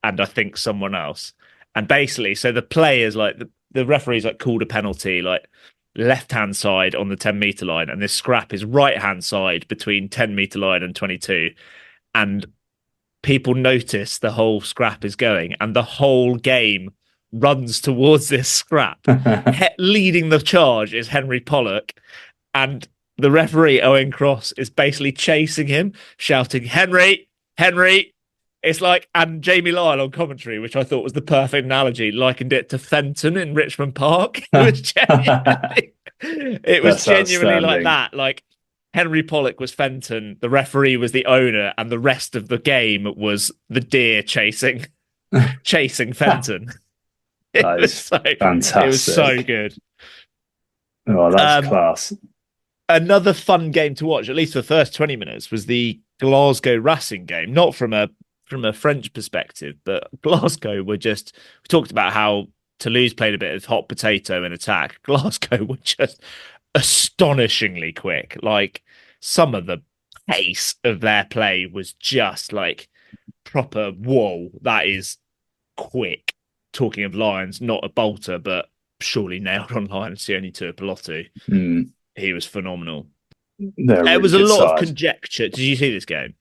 [SPEAKER 10] and I think someone else. And basically, so the players, like the referees, like called a penalty, like left-hand side on the 10-metre line, and this scrap is right-hand side between 10-metre line and 22. And people notice the whole scrap is going, and the whole game runs towards this scrap. Leading the charge is Henry Pollock, and the referee, Owen Cross, is basically chasing him, shouting, Henry, Henry. It's like, and Jamie Lyle on commentary, which I thought was the perfect analogy, likened it to Fenton in Richmond Park. It was genuinely like that. Like, Henry Pollock was Fenton, the referee was the owner, and the rest of the game was the deer chasing Fenton. It was
[SPEAKER 9] fantastic.
[SPEAKER 10] It was so good.
[SPEAKER 9] Oh, that's class.
[SPEAKER 10] Another fun game to watch, at least for the first 20 minutes, was the Glasgow Racing game. Not from a French perspective, but Glasgow were just... We talked about how Toulouse played a bit of hot potato in attack. Glasgow were just astonishingly quick. Like, some of the pace of their play was just like proper, whoa, that is quick. Talking of Lions, not a bolter, but surely nailed on Lions, only to a Pelotu. He was phenomenal. It was a lot of conjecture. Did you see this game?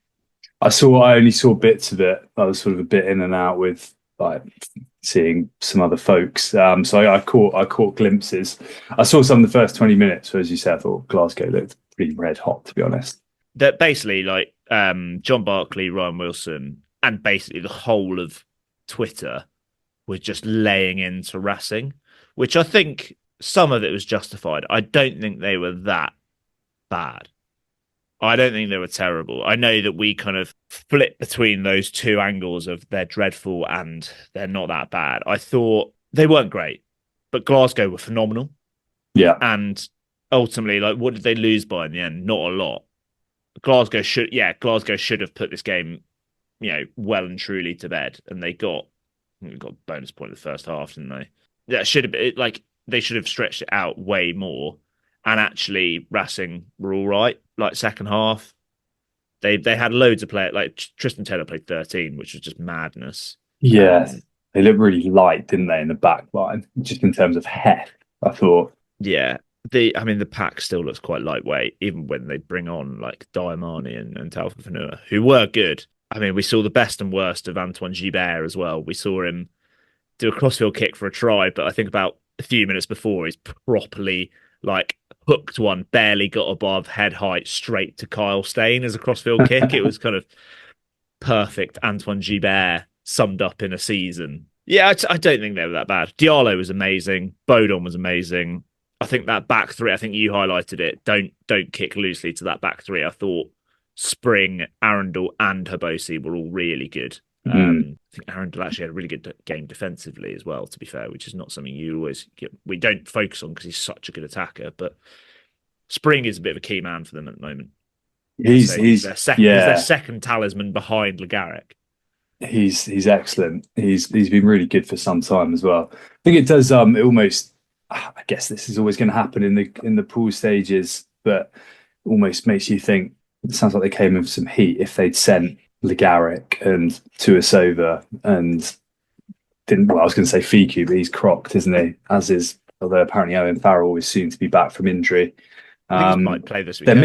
[SPEAKER 9] I only saw bits of it. I was sort of a bit in and out with like seeing some other folks. So I caught glimpses. I saw some of the first 20 minutes. So as you said, I thought Glasgow looked pretty red hot, to be honest.
[SPEAKER 10] That basically, like John Barkley, Ryan Wilson, and basically the whole of Twitter was just laying into Racing, which I think some of it was justified. I don't think they were that bad. I don't think they were terrible. I know that we kind of flip between those two angles of they're dreadful and they're not that bad. I thought they weren't great, but Glasgow were phenomenal.
[SPEAKER 9] Yeah.
[SPEAKER 10] And ultimately, like, what did they lose by in the end? Not a lot. Glasgow should have put this game, well and truly to bed, and they got a bonus point in the first half, didn't they? That should have been like they should have stretched it out way more. And actually, Racing were all right. Like second half, they had loads of players. Like Tristan Taylor played 13, which was just madness.
[SPEAKER 9] Yeah, they looked really light, didn't they, in the back line? Just in terms of heft, I thought.
[SPEAKER 10] Yeah, the pack still looks quite lightweight, even when they bring on like Diamani and Talfa Fanua, who were good. I mean, we saw the best and worst of Antoine Gibert as well. We saw him do a crossfield kick for a try, but I think about a few minutes before, he's properly like hooked one, barely got above head height, straight to Kyle Stain as a crossfield kick. It was kind of perfect Antoine Gibert summed up in a season. Yeah, I don't think they were that bad. Diallo was amazing. Bodon was amazing. I think that back three, I think you highlighted it. Don't kick loosely to that back three. I thought Spring, Arundel and Habosi were all really good. I think Arundel actually had a really good game defensively as well, to be fair, which is not something you always we don't focus on because he's such a good attacker. But Spring is a bit of a key man for them at the moment. He's their second talisman behind Legaric.
[SPEAKER 9] He's excellent. He's been really good for some time as well. I think it does. It almost. I guess this is always going to happen in the pool stages, but almost makes you think. It sounds like they came in with some heat if they'd sent Legaric and Tuasova and didn't. Well, I was going to say Fiku, but he's crocked, isn't he? As is, although apparently Owen Farrell is soon to be back from injury.
[SPEAKER 10] I think he might play this weekend.
[SPEAKER 9] They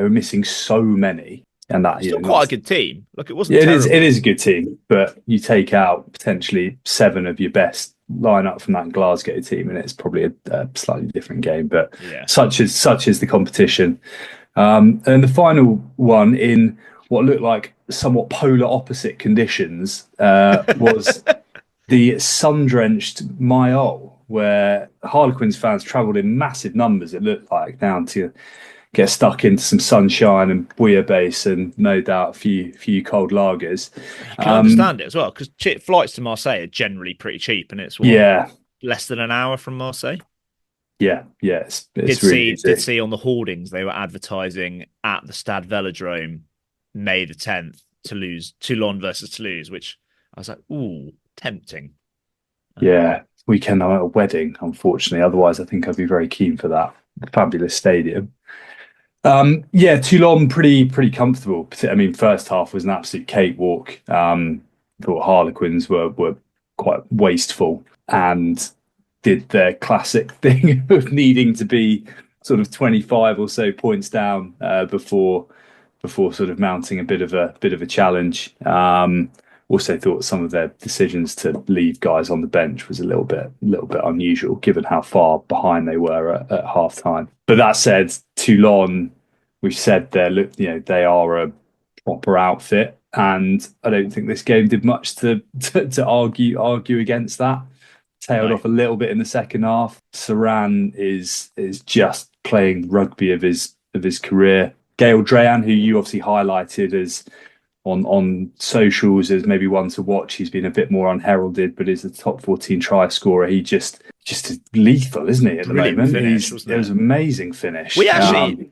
[SPEAKER 9] were missing so many, and that
[SPEAKER 10] it's still quite a good team. Look, it wasn't.
[SPEAKER 9] Yeah, it is a good team, but you take out potentially 7 of your best lineup from that Glasgow team, and it's probably a slightly different game. But such is the competition. And the final one in what looked like somewhat polar opposite conditions was the sun-drenched Mayol, where Harlequins fans travelled in massive numbers, it looked like, down to get stuck into some sunshine and bouillabaisse and no doubt a few cold lagers.
[SPEAKER 10] You can understand it as well, because flights to Marseille are generally pretty cheap, and it's less than an hour from Marseille.
[SPEAKER 9] Yeah, it's
[SPEAKER 10] did
[SPEAKER 9] really
[SPEAKER 10] see on the hoardings they were advertising at the Stade Velodrome May the 10th, Toulon versus Toulouse, which I was like, ooh, tempting.
[SPEAKER 9] Yeah, weekend I'm at a wedding, unfortunately. Otherwise, I think I'd be very keen for that fabulous stadium. Toulon pretty comfortable. I mean, first half was an absolute cakewalk. Thought Harlequins were quite wasteful and did their classic thing of needing to be sort of 25 or so points down before sort of mounting a bit of a challenge. Also thought some of their decisions to leave guys on the bench was a little bit unusual, given how far behind they were at half time. But that said, Toulon, we've said they are a proper outfit, and I don't think this game did much to argue against that. Tailed off a little bit in the second half. Saran is just playing rugby of his career. Gael Drayan, who you obviously highlighted as on socials as maybe one to watch. He's been a bit more unheralded, but is a top 14 try scorer. He just lethal, isn't he, at the moment?
[SPEAKER 10] Finish,
[SPEAKER 9] it was an amazing finish.
[SPEAKER 10] We actually,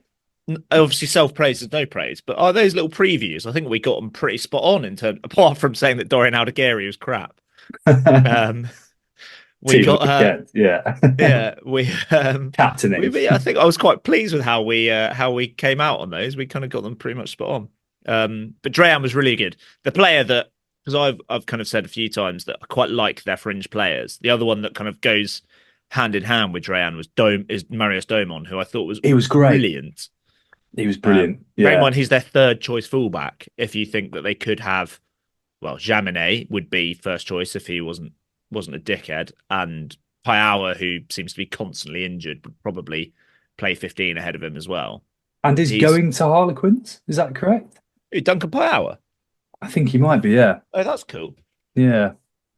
[SPEAKER 10] obviously self-praise is no praise, but are those little previews? I think we got them pretty spot on in terms, apart from saying that Dorian Aldegheri was crap. We got we
[SPEAKER 9] captaining.
[SPEAKER 10] I think I was quite pleased with how we came out on those. We kind of got them pretty much spot on. But Drayan was really good. The player that, because I've kind of said a few times that I quite like their fringe players. The other one that kind of goes hand in hand with Drayan is Marius Domon, who I thought was brilliant.
[SPEAKER 9] He was brilliant.
[SPEAKER 10] Bear in mind, he's their third choice fullback. If you think that they could have, well, Jaminet would be first choice if he wasn't a dickhead, and Payawa, who seems to be constantly injured, would probably play 15 ahead of him as well.
[SPEAKER 9] And he's going to Harlequins, is that correct?
[SPEAKER 10] Duncan Payawa?
[SPEAKER 9] I think he might be, yeah.
[SPEAKER 10] Oh, that's cool.
[SPEAKER 9] Yeah.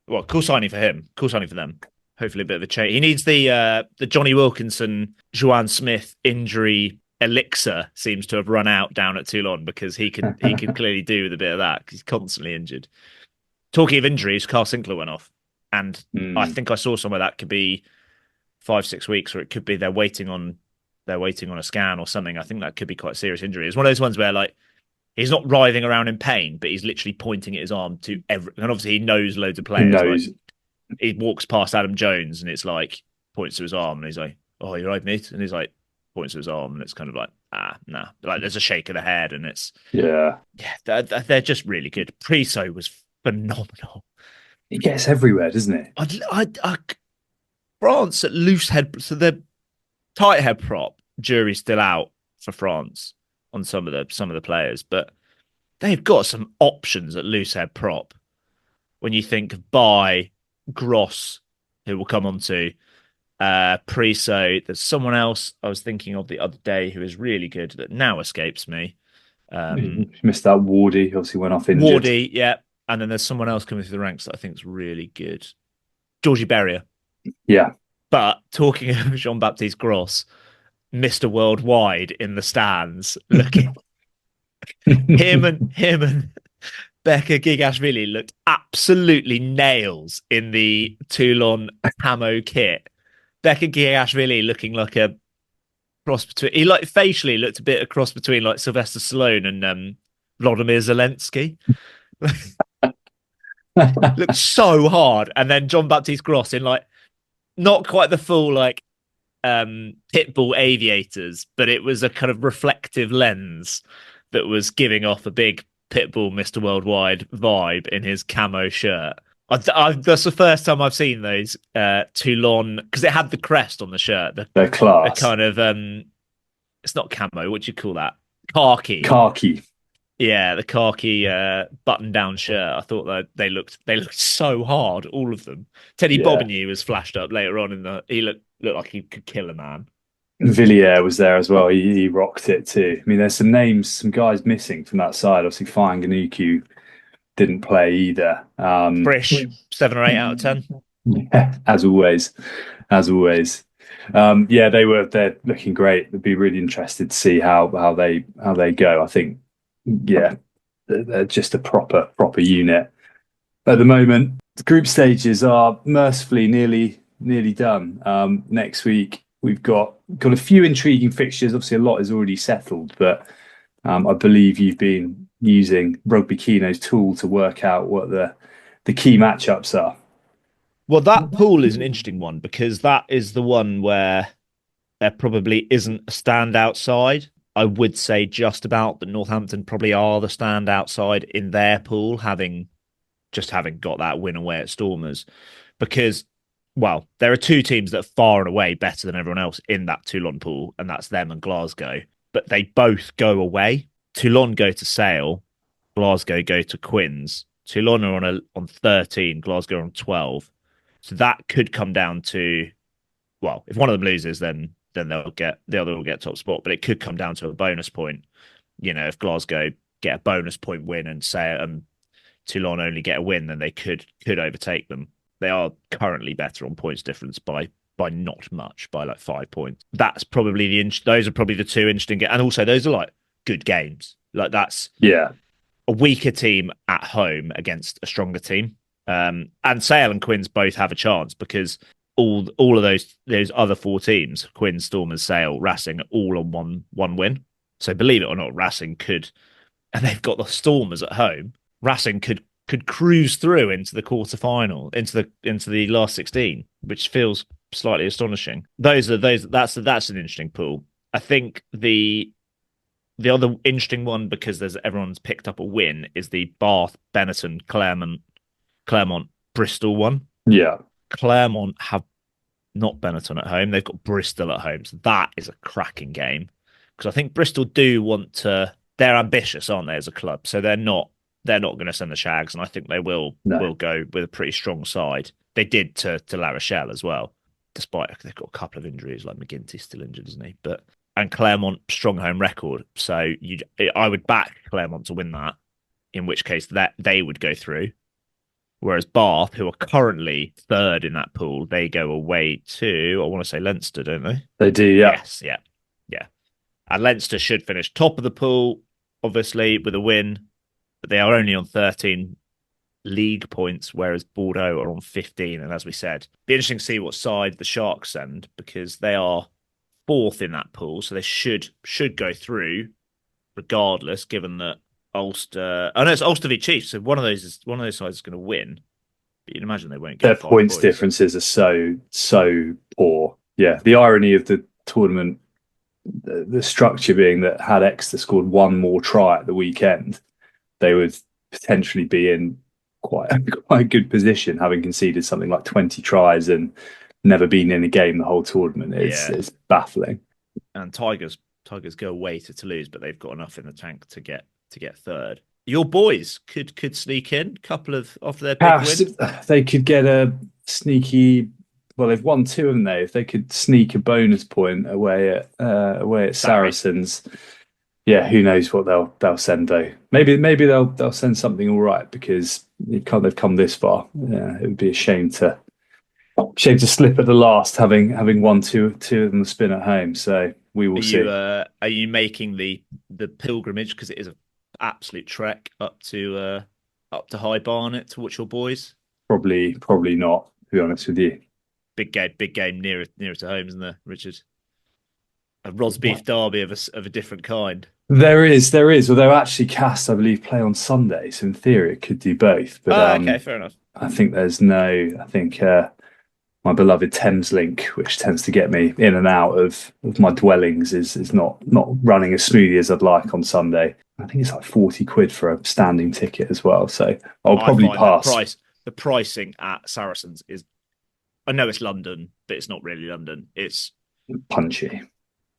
[SPEAKER 10] Well, cool signing for him. Cool signing for them. Hopefully a bit of a change. He needs the Johnny Wilkinson, Juan Smith injury elixir seems to have run out down at Toulon, because he can clearly do with a bit of that, because he's constantly injured. Talking of injuries, Carl Sinclair went off. And I think I saw somewhere that could be 5-6 weeks, or it could be they're waiting on a scan or something. I think that could be quite a serious injury. It's one of those ones where, like, he's not writhing around in pain, but he's literally pointing at his arm to and obviously he knows loads of players. He knows. Like, he walks past Adam Jones and it's like, points to his arm, and he's like, "Oh, you're right, mate." And he's like, points to his arm, and it's kind of like, nah. Like, there's a shake of the head, and it's they're just really good. Priso was phenomenal.
[SPEAKER 9] He gets everywhere, doesn't he?
[SPEAKER 10] France at loose head, so the tight head prop jury's still out for France on some of the players, but they've got some options at loose head prop. When you think of Bai, Gross, who we'll come on to, Priso, there's someone else I was thinking of the other day who is really good that now escapes me.
[SPEAKER 9] You missed out. Wardy obviously went off injured.
[SPEAKER 10] Wardy, yeah. And then there's someone else coming through the ranks that I think is really good. Georgie Berrier.
[SPEAKER 9] Yeah.
[SPEAKER 10] But talking of Jean-Baptiste Gross, Mr. Worldwide in the stands, looking him and Becca Gigashvili looked absolutely nails in the Toulon camo kit. Becca Gigashvili looking like a cross between, he like facially looked a bit a cross between like Sylvester Stallone and Vladimir Zelensky. Looked so hard. And then Jean-Baptiste Gross in like not quite the full like Pitbull aviators, but it was a kind of reflective lens that was giving off a big Pitbull Mr. Worldwide vibe in his camo shirt. That's the first time I've seen those Toulon, because it had the crest on the shirt.
[SPEAKER 9] They're class.
[SPEAKER 10] The kind of it's not camo. What do you call that? Khaki. Yeah, the khaki button-down shirt. I thought that they looked so hard, all of them. Teddy Bobigny was flashed up later on he looked like he could kill a man.
[SPEAKER 9] Villiers was there as well. He rocked it too. I mean, there's some guys missing from that side. Obviously, Fine Ganuku didn't play either.
[SPEAKER 10] Frisch, 7 or 8 out of 10.
[SPEAKER 9] Yeah, as always. They're looking great. It'd be really interested to see how they go. I think, they're just a proper unit. At the moment, the group stages are mercifully nearly done. Next week we've got a few intriguing fixtures. Obviously, a lot is already settled, but I believe you've been using Rugby Kino's tool to work out what the key matchups are.
[SPEAKER 10] Well, that pool is an interesting one, because that is the one where there probably isn't a standout side. I would say just about that Northampton probably are the standout side in their pool, having got that win away at Stormers. Because, well, there are two teams that are far and away better than everyone else in that Toulon pool, and that's them and Glasgow. But they both go away. Toulon go to Sale, Glasgow go to Quins. Toulon are on 13, Glasgow are on 12. So that could come down to, well, if one of them loses, then they'll get the other will get top spot. But it could come down to a bonus point. You know, if Glasgow get a bonus point win and say Toulon only get a win, then they could overtake them. They are currently better on points difference by not much, by like 5 points. That's probably those are probably the two interesting, and also those are like good games. Like that's a weaker team at home against a stronger team. And Sale and Quins both have a chance because all of those other 4 teams, Quins, Stormers, Sale, Racing, are all on one win. So believe it or not, Racing could, and they've got the Stormers at home. Racing could cruise through into the quarterfinal, into the last 16, which feels slightly astonishing. That's an interesting pool. I think the other interesting one, because everyone's picked up a win, is the Bath, Benetton, Clermont, Bristol one.
[SPEAKER 9] Yeah.
[SPEAKER 10] Clermont have not Benetton at home. They've got Bristol at home. So that is a cracking game. Because I think Bristol do want to... They're ambitious, aren't they, as a club? So they're not going to send the Shags, and I think they will go with a pretty strong side. They did to La Rochelle as well, despite they've got a couple of injuries, like McGinty's still injured, isn't he? And Clermont, strong home record. So I would back Clermont to win that, in which case that they would go through. Whereas Bath, who are currently third in that pool, they go away to, I want to say Leinster, don't they?
[SPEAKER 9] They do, yeah.
[SPEAKER 10] Yes, yeah. And Leinster should finish top of the pool, obviously, with a win. But they are only on 13 league points, whereas Bordeaux are on 15. And as we said, be interesting to see what side the Sharks send, because they are 4th in that pool. So they should go through regardless, given that Ulster... Oh, no, it's Ulster v Chiefs. So one of those sides is going to win. But you'd imagine they won't get
[SPEAKER 9] their points differences are so poor. Yeah, the irony of the tournament, the structure being that had Exeter scored one more try at the weekend, they would potentially be in quite a good position, having conceded something like 20 tries and never been in a game the whole tournament. It's baffling.
[SPEAKER 10] And Tigers go away to Toulouse, but they've got enough in the tank to get third. Your boys could sneak in a couple of after their big win.
[SPEAKER 9] They could get a sneaky. Well, they've won 2, haven't they? If they could sneak a bonus point away at Saracens, yeah, who knows what they'll send though? Maybe they'll send something all right, because they've come this far. Yeah, it would be a shame to slip at the last, having won two of them the spin at home. So we will see.
[SPEAKER 10] Are you making the pilgrimage, because it is an absolute trek up to High Barnet to watch your boys?
[SPEAKER 9] Probably not, to be honest with you.
[SPEAKER 10] Big game nearer to home, isn't there, Richard? A Rosbeef derby of a different kind.
[SPEAKER 9] There is. Although actually, Castres, I believe, play on Sunday, so in theory it could do both. But
[SPEAKER 10] okay, fair enough.
[SPEAKER 9] I think my beloved Thameslink, which tends to get me in and out of my dwellings, is not running as smoothly as I'd like on Sunday. I think it's like 40 quid for a standing ticket as well. So I'll probably pass.
[SPEAKER 10] The pricing at Saracens is, I know it's London, but it's not really London. It's
[SPEAKER 9] punchy,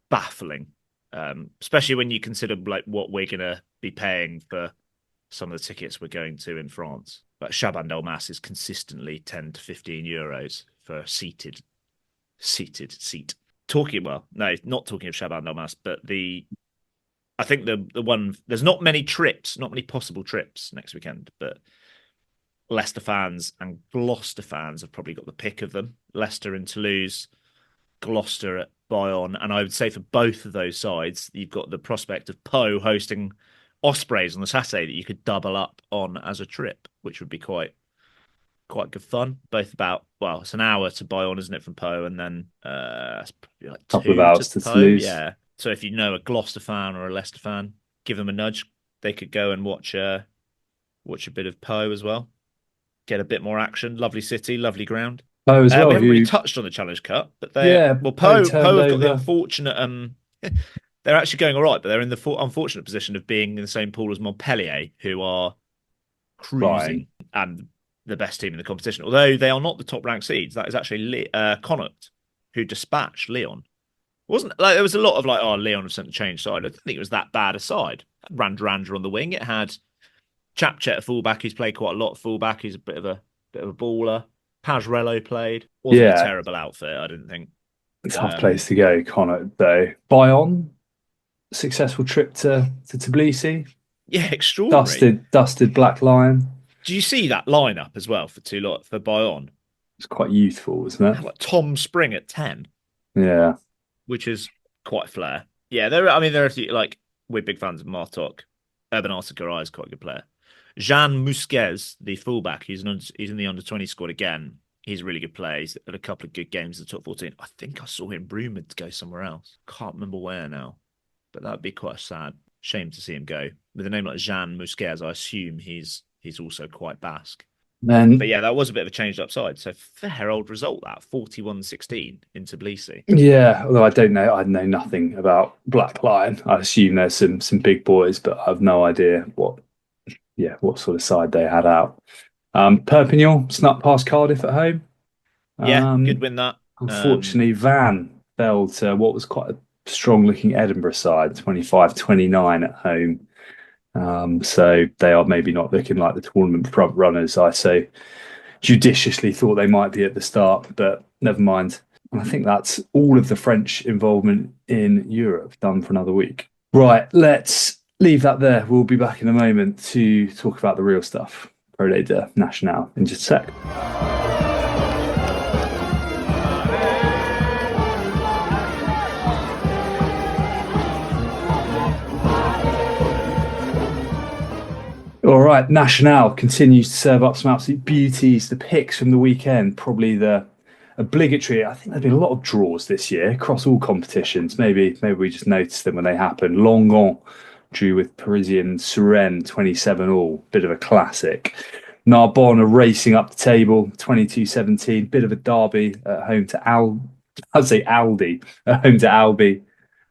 [SPEAKER 10] baffling, especially when you consider like what we're going to be paying for some of the tickets we're going to in France. But Chaban Delmas is consistently 10 to 15 euros for a seated seat. Not talking of Chaban Delmas, but I think the one, there's not many possible trips next weekend, but Leicester fans and Gloucester fans have probably got the pick of them. Leicester in Toulouse, Gloucester at Bayonne, and I would say for both of those sides, you've got the prospect of Pau hosting Ospreys on the Saturday that you could double up on as a trip, which would be quite good fun. Both it's an hour to Bayonne, isn't it, from Pau, and then it's probably like
[SPEAKER 9] a couple of hours to Toulouse.
[SPEAKER 10] Yeah. So if you know a Gloucester fan or a Leicester fan, give them a nudge. They could go and watch a bit of Pau as well. Get a bit more action. Lovely city, lovely ground.
[SPEAKER 9] Pau as well.
[SPEAKER 10] We haven't really touched on the Challenge Cup, but Pau have got the unfortunate. They're actually going all right, but they're in the unfortunate position of being in the same pool as Montpellier, who are cruising and the best team in the competition. Although they are not the top-ranked seeds, that is actually Connacht, who dispatched Lyon. There was a lot of Lyon have sent a change side. I don't think it was that bad a side. It had Randra on the wing. It had Chapchet at fullback. He's played quite a lot at fullback. He's a bit of a baller. Pajarello played. Wasn't a terrible outfit, I didn't think.
[SPEAKER 9] Tough place to go, Connacht, though. Bayonne, successful trip to Tbilisi.
[SPEAKER 10] Yeah, extraordinary.
[SPEAKER 9] Dusted Black Lion.
[SPEAKER 10] Do you see that lineup as well for Bayonne?
[SPEAKER 9] It's quite youthful, isn't it?
[SPEAKER 10] Like Tom Spring at 10.
[SPEAKER 9] Yeah.
[SPEAKER 10] Which is quite flair. Yeah, there are a few, like, we're big fans of Martok. Urban Artikarai is quite a good player. Jean Musquez, the fullback, he's in the under-20 squad again. He's a really good player. He's had a couple of good games in the top 14. I think I saw him rumoured to go somewhere else. Can't remember where now. But that would be quite a sad shame to see him go. With a name like Jean Musquez, I assume he's also quite Basque. But yeah, that was a bit of a changed up side. So fair old result, that 41-16 in Tbilisi.
[SPEAKER 9] Yeah, although I don't know, I know nothing about Black Lion. I assume there's some big boys, but I have no idea what sort of side they had out. Perpignan snuck past Cardiff at home.
[SPEAKER 10] Yeah, good win that.
[SPEAKER 9] Unfortunately, Van fell to what was quite a strong-looking Edinburgh side, 25-29 at home. So they are maybe not looking like the tournament front runners I so judiciously thought they might be at the start, but never mind. And I think that's all of the French involvement in Europe done for another week. Right, let's leave that there. We'll be back in a moment to talk about the real stuff. ProD2 and Nationale in just a sec. All right, Nationale continues to serve up some absolute beauties. The picks from the weekend, probably the obligatory. I think there's been a lot of draws this year across all competitions. Maybe we just noticed them when they happen. Langon drew with Parisian Suresnes 27-all, bit of a classic. Narbonne are racing up the table, 22-17, bit of a derby at home to Aldi, at home to Albi.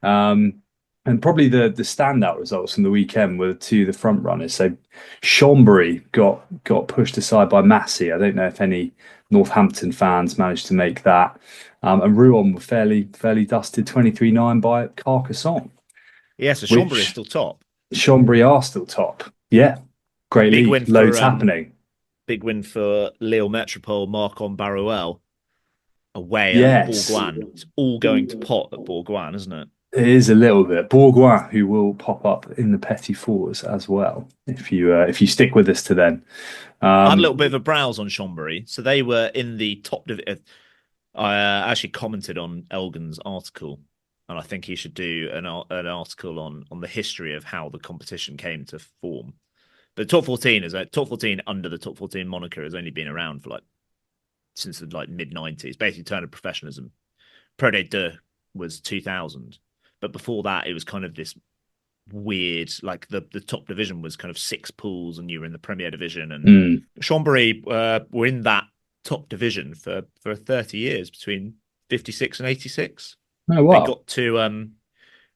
[SPEAKER 9] And probably the standout results from the weekend were the front runners. So Chambéry got pushed aside by Massy. I don't know if any Northampton fans managed to make that. And Rouen were fairly dusted 23-9 by Carcassonne.
[SPEAKER 10] Yeah, so Chambéry is still top.
[SPEAKER 9] Chambéry are still top. Yeah, great
[SPEAKER 10] Big
[SPEAKER 9] league.
[SPEAKER 10] win
[SPEAKER 9] Loads happening.
[SPEAKER 10] Big win for Lille Metropole, Marcon Baruel. Away at Bourgoin. It's all going to pot at Bourgoin, isn't it?
[SPEAKER 9] It is a little bit. Bourgoin, who will pop up in the Petit-Fours as well, if you stick with us to then.
[SPEAKER 10] I had a little bit of a browse on Chambéry. So they were in the top division. I actually commented on Elgin's article, and I think he should do an article on the history of how the competition came to form. But top 14 under the top 14 moniker has only been around for since the mid-90s, basically turned to professionalism. ProD2 was 2000. But before that, it was kind of this weird, the top division was kind of 6 pools and you were in the Premier Division. And Chambéry were in that top division for 30 years, between 56 and 86.
[SPEAKER 9] Oh, wow.
[SPEAKER 10] They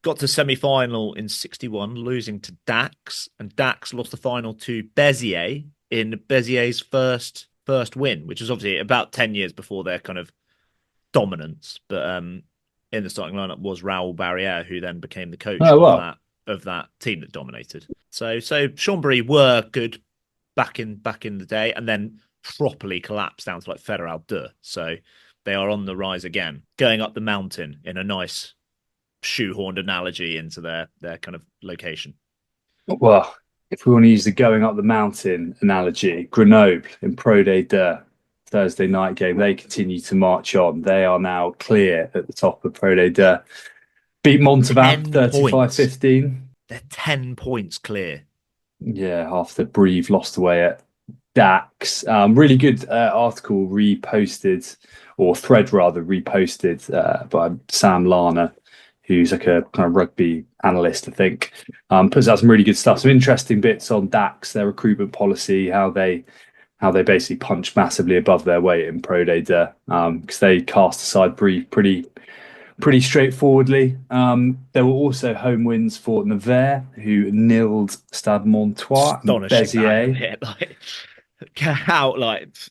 [SPEAKER 10] got to semi-final in 61, losing to Dax. And Dax lost the final to Béziers in Bézier's first win, which was obviously about 10 years before their kind of dominance. But in the starting lineup was Raoul Barrière, who then became the coach of that team that dominated. So Chambéry were good back in the day, and then properly collapsed down to Fédéral 2. So they are on the rise again, going up the mountain in a nice shoehorned analogy into their kind of location.
[SPEAKER 9] Well, if we want to use the going up the mountain analogy, Grenoble in ProD2 Thursday night game, they continue to march on. They are now clear at the top of ProD2. Beat Montauban 35-15.
[SPEAKER 10] They're 10 points clear.
[SPEAKER 9] Yeah, after Brive lost away at Dax. Really good article reposted, or thread rather, reposted by Sam Lana, who's like a kind of rugby analyst, I think. Puts out some really good stuff, some interesting bits on Dax, their recruitment policy, how they basically punch massively above their weight in ProD2, because they cast aside Brive pretty straightforwardly. There were also home wins for Nevers, who nilled Stade Montois and Béziers.
[SPEAKER 10] How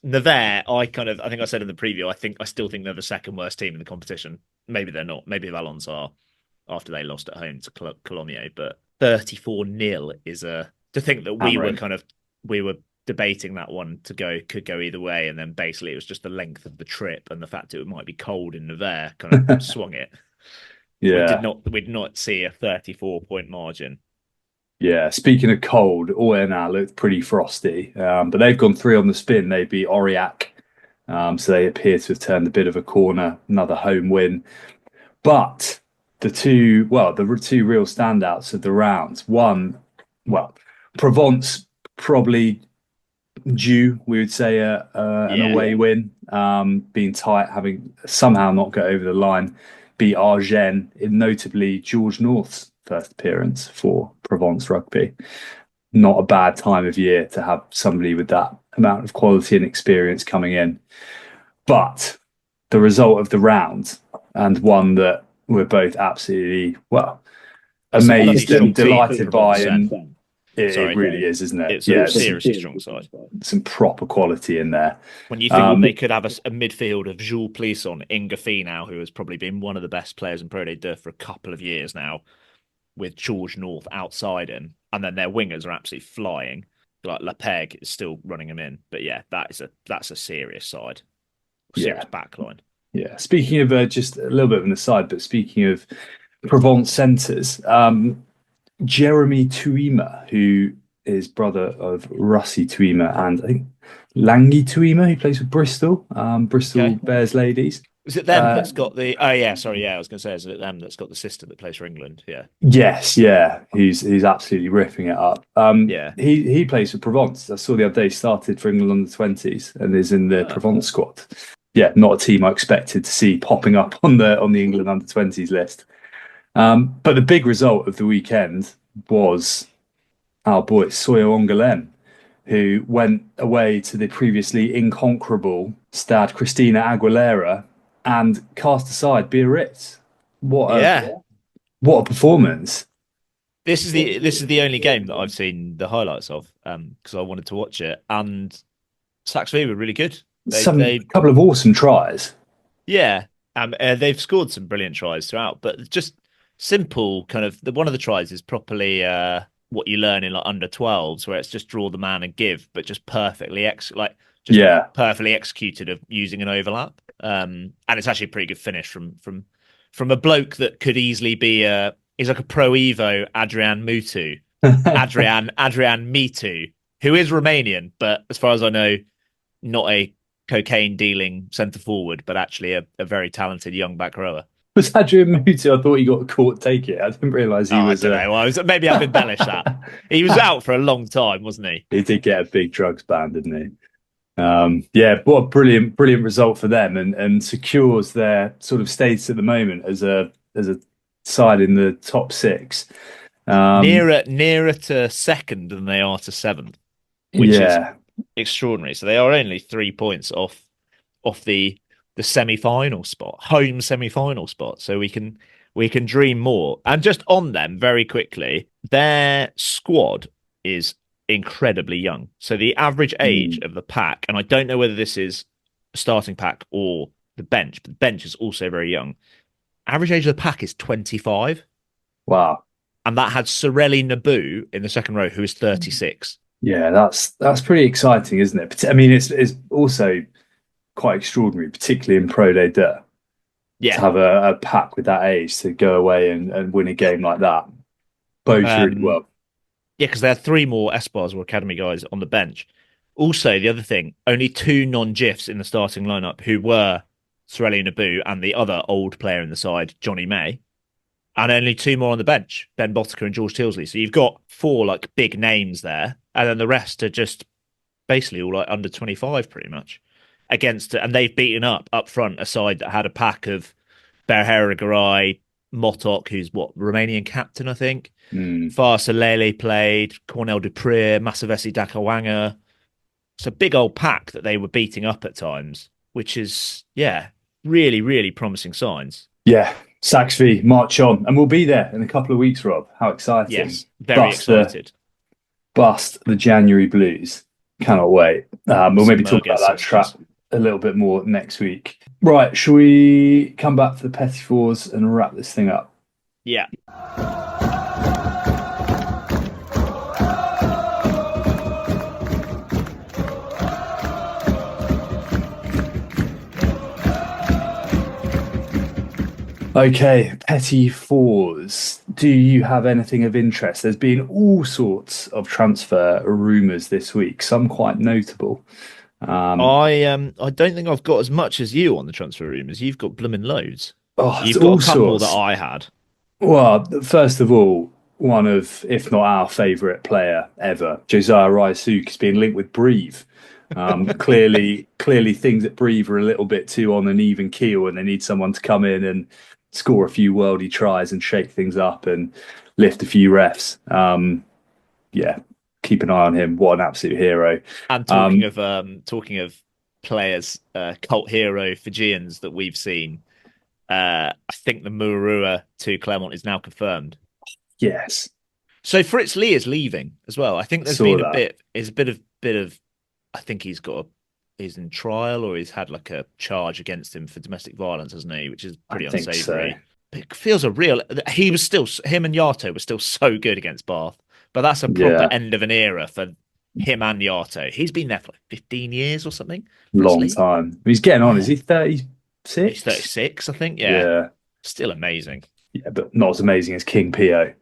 [SPEAKER 10] Nevers, I think I said in the preview, I still think they're the second worst team in the competition. Maybe they're not. Maybe Valence are after they lost at home to Colomiers, but 34-0 is to think that we were kind of we were debating that one could go either way, and then basically it was just the length of the trip and the fact it might be cold in Nevers kind of swung it.
[SPEAKER 9] Yeah,
[SPEAKER 10] we did not see a 34-point margin.
[SPEAKER 9] Yeah, speaking of cold, Oyonnax looked pretty frosty, but they've gone 3 on the spin. They beat Aurillac, so they appear to have turned a bit of a corner, another home win. But the two real standouts of the round, Provence probably due, we would say, an away win, being tight, having somehow not got over the line, beat Argennes in notably George North's first appearance for Provence Rugby. Not a bad time of year to have somebody with that amount of quality and experience coming in. But the result of the round, and one that we're both absolutely, amazed and delighted by, and it really is, isn't it?
[SPEAKER 10] It's a seriously strong side.
[SPEAKER 9] Some proper quality in there.
[SPEAKER 10] When you think they could have a midfield of Jules Plisson, Inga Finau, who has probably been one of the best players in ProD2 for a couple of years now, with George North outside him, and then their wingers are absolutely flying. Like Lepeg is still running him in, but yeah, that's a serious side, serious backline.
[SPEAKER 9] Yeah. Speaking of just a little bit of an aside, but speaking of Provence centres, Jeremy Tuima, who is brother of Russie Tuima and I think Langi Tuima, who plays with Bristol, Bears Ladies.
[SPEAKER 10] Is it them that's got the? Oh yeah, sorry, yeah. I was going to say, is it them that's got the sister that plays for England? Yeah.
[SPEAKER 9] Yes, yeah. He's absolutely ripping it up. He plays for Provence. I saw the other day he started for England under-20s and is in the Provence squad. Yeah, not a team I expected to see popping up on the England under-20s list. But the big result of the weekend was our boy Soyo Ongalen, who went away to the previously inconquerable Stade Christina Aguilera and cast aside Biarritz. What a performance!
[SPEAKER 10] This is the only game that I've seen the highlights of because I wanted to watch it, and Saxby were really good.
[SPEAKER 9] A couple of awesome tries.
[SPEAKER 10] Yeah, they've scored some brilliant tries throughout, but just simple kind of one of the tries is properly what you learn in like under-12s, where it's just draw the man and give, but just perfectly perfectly executed of using an overlap. And it's actually a pretty good finish from a bloke that could easily be he's like a pro Evo Adrian Mutu, Adrian Mitu, who is Romanian, but as far as I know, not a cocaine dealing centre forward, but actually a very talented young back rower.
[SPEAKER 9] Was Adrian Mutu? I thought he got caught take it. I didn't realise he was.
[SPEAKER 10] I don't know. Maybe I've embellished that. He was out for a long time, wasn't he?
[SPEAKER 9] He did get a big drugs ban, didn't he? What a brilliant result for them, and secures their sort of status at the moment as a side in the top 6.
[SPEAKER 10] Nearer to second than they are to 7th, which is extraordinary. So they are only 3 points off the semi-final spot, home semi-final spot. So we can dream more. And just on them very quickly, their squad is incredibly young. So the average age of the pack, and I don't know whether this is a starting pack or the bench, but the bench is also very young. Average age of the pack is 25.
[SPEAKER 9] Wow.
[SPEAKER 10] And that had Sorelli Nabu in the second row, who is 36.
[SPEAKER 9] Yeah, that's pretty exciting, isn't it? I mean, it's also quite extraordinary, particularly in ProD2, to have a pack with that age to go away and win a game like that. Both really well.
[SPEAKER 10] Yeah, because there are 3 more Espars or Academy guys on the bench. Also, the other thing, only 2 non-GIFs in the starting lineup, who were Sorelli Nabu and the other old player in the side, Johnny May. And only 2 more on the bench, Ben Botica and George Tilsley. So you've got 4 like big names there, and then the rest are just basically all like under 25 pretty much. And they've beaten up front a side that had a pack of Berhera Garay, Motok, who's Romanian captain, I think. Farsa Lele played, Cornel Dupré, Masavesi Dakawanga. It's a big old pack that they were beating up at times, which is, really, really promising signs.
[SPEAKER 9] Yeah, Saxby, march on. And we'll be there in a couple of weeks, Rob. How exciting.
[SPEAKER 10] Yes, very excited.
[SPEAKER 9] Bust the January Blues. Cannot wait. We'll maybe talk about that trap a little bit more next week. Right, shall we come back to the Petit-Fours and wrap this thing up?
[SPEAKER 10] Yeah.
[SPEAKER 9] Okay, Petit-Fours. Do you have anything of interest? There's been all sorts of transfer rumours this week, some quite notable.
[SPEAKER 10] I don't think I've got as much as you on the transfer rumours. You've got blooming loads.
[SPEAKER 9] Oh,
[SPEAKER 10] You've got a couple that I had.
[SPEAKER 9] Well, first of all, one of, if not our favourite player ever, Josiah Ryasook, has been linked with Brive. Clearly things at Brive are a little bit too on an even keel, and they need someone to come in and score a few worldy tries and shake things up and lift a few refs. Yeah, keep an eye on him. What an absolute hero!
[SPEAKER 10] And talking of players, cult hero Fijians that we've seen. I think the Muarua to Clermont is now confirmed.
[SPEAKER 9] Yes.
[SPEAKER 10] So Fritz Lee is leaving as well. I think there's been a bit of. I think he's in trial, or he's had like a charge against him for domestic violence, hasn't he? Which is pretty unsavoury. So. It feels him and Yato were still so good against Bath, but that's a proper end of an era for him and Yato. He's been there for like 15 years or something.
[SPEAKER 9] Long time. He's getting on. Is he 36?
[SPEAKER 10] He's 36, I think. Yeah. Still amazing.
[SPEAKER 9] Yeah, but not as amazing as King Pio.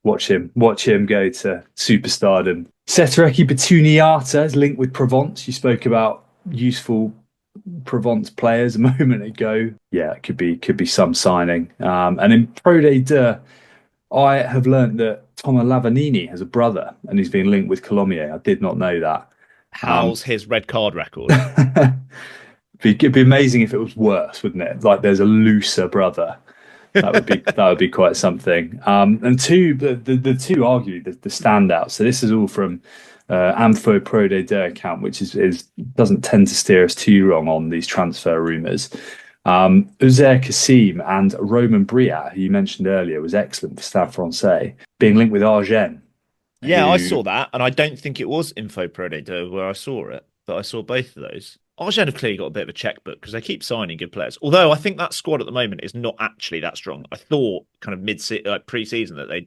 [SPEAKER 9] Watch him go to superstardom. Setereki Batuniata is linked with Provence. You spoke about useful Provence players a moment ago. Yeah, it could be some signing. And in ProD2, I have learned that Thomas Lavanini has a brother, and he's been linked with Colomiers. I did not know that.
[SPEAKER 10] How's his red card record?
[SPEAKER 9] It'd be amazing if it was worse, wouldn't it? Like there's a looser brother. That would be quite something. And the two arguably the standouts. So this is all from Amfo ProD2 account, which is doesn't tend to steer us too wrong on these transfer rumours. Uzair Kassim and Roman Briat, who you mentioned earlier, was excellent for Stade Francais, being linked with Argennes.
[SPEAKER 10] Yeah, I saw that, and I don't think it was Info ProD2 where I saw it, but I saw both of those. Argennes have clearly got a bit of a checkbook because they keep signing good players. Although I think that squad at the moment is not actually that strong. I thought kind of pre-season that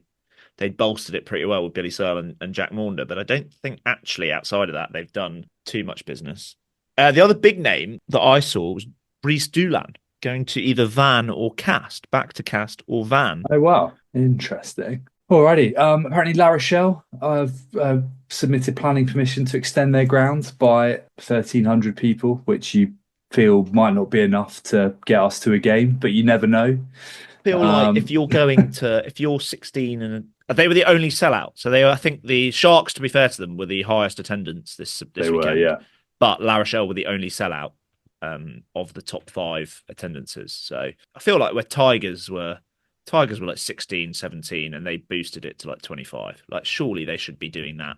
[SPEAKER 10] they'd bolstered it pretty well with Billy Searle and Jack Maunder, but I don't think actually outside of that they've done too much business. The other big name that I saw was Brice Dulin going to either Van or Castres, back to Castres or Van.
[SPEAKER 9] Oh wow, interesting. Alrighty. Apparently La Rochelle have submitted planning permission to extend their grounds by 1,300 people, which you feel might not be enough to get us to a game, but you never know.
[SPEAKER 10] I feel like if you're 16 and they were the only sellout. So I think the Sharks, to be fair to them, were the highest attendance this weekend.
[SPEAKER 9] Were, yeah.
[SPEAKER 10] But La Rochelle were the only sellout of the top 5 attendances. So I feel like where Tigers were like 16, 17, and they boosted it to like 25. Like, surely they should be doing that.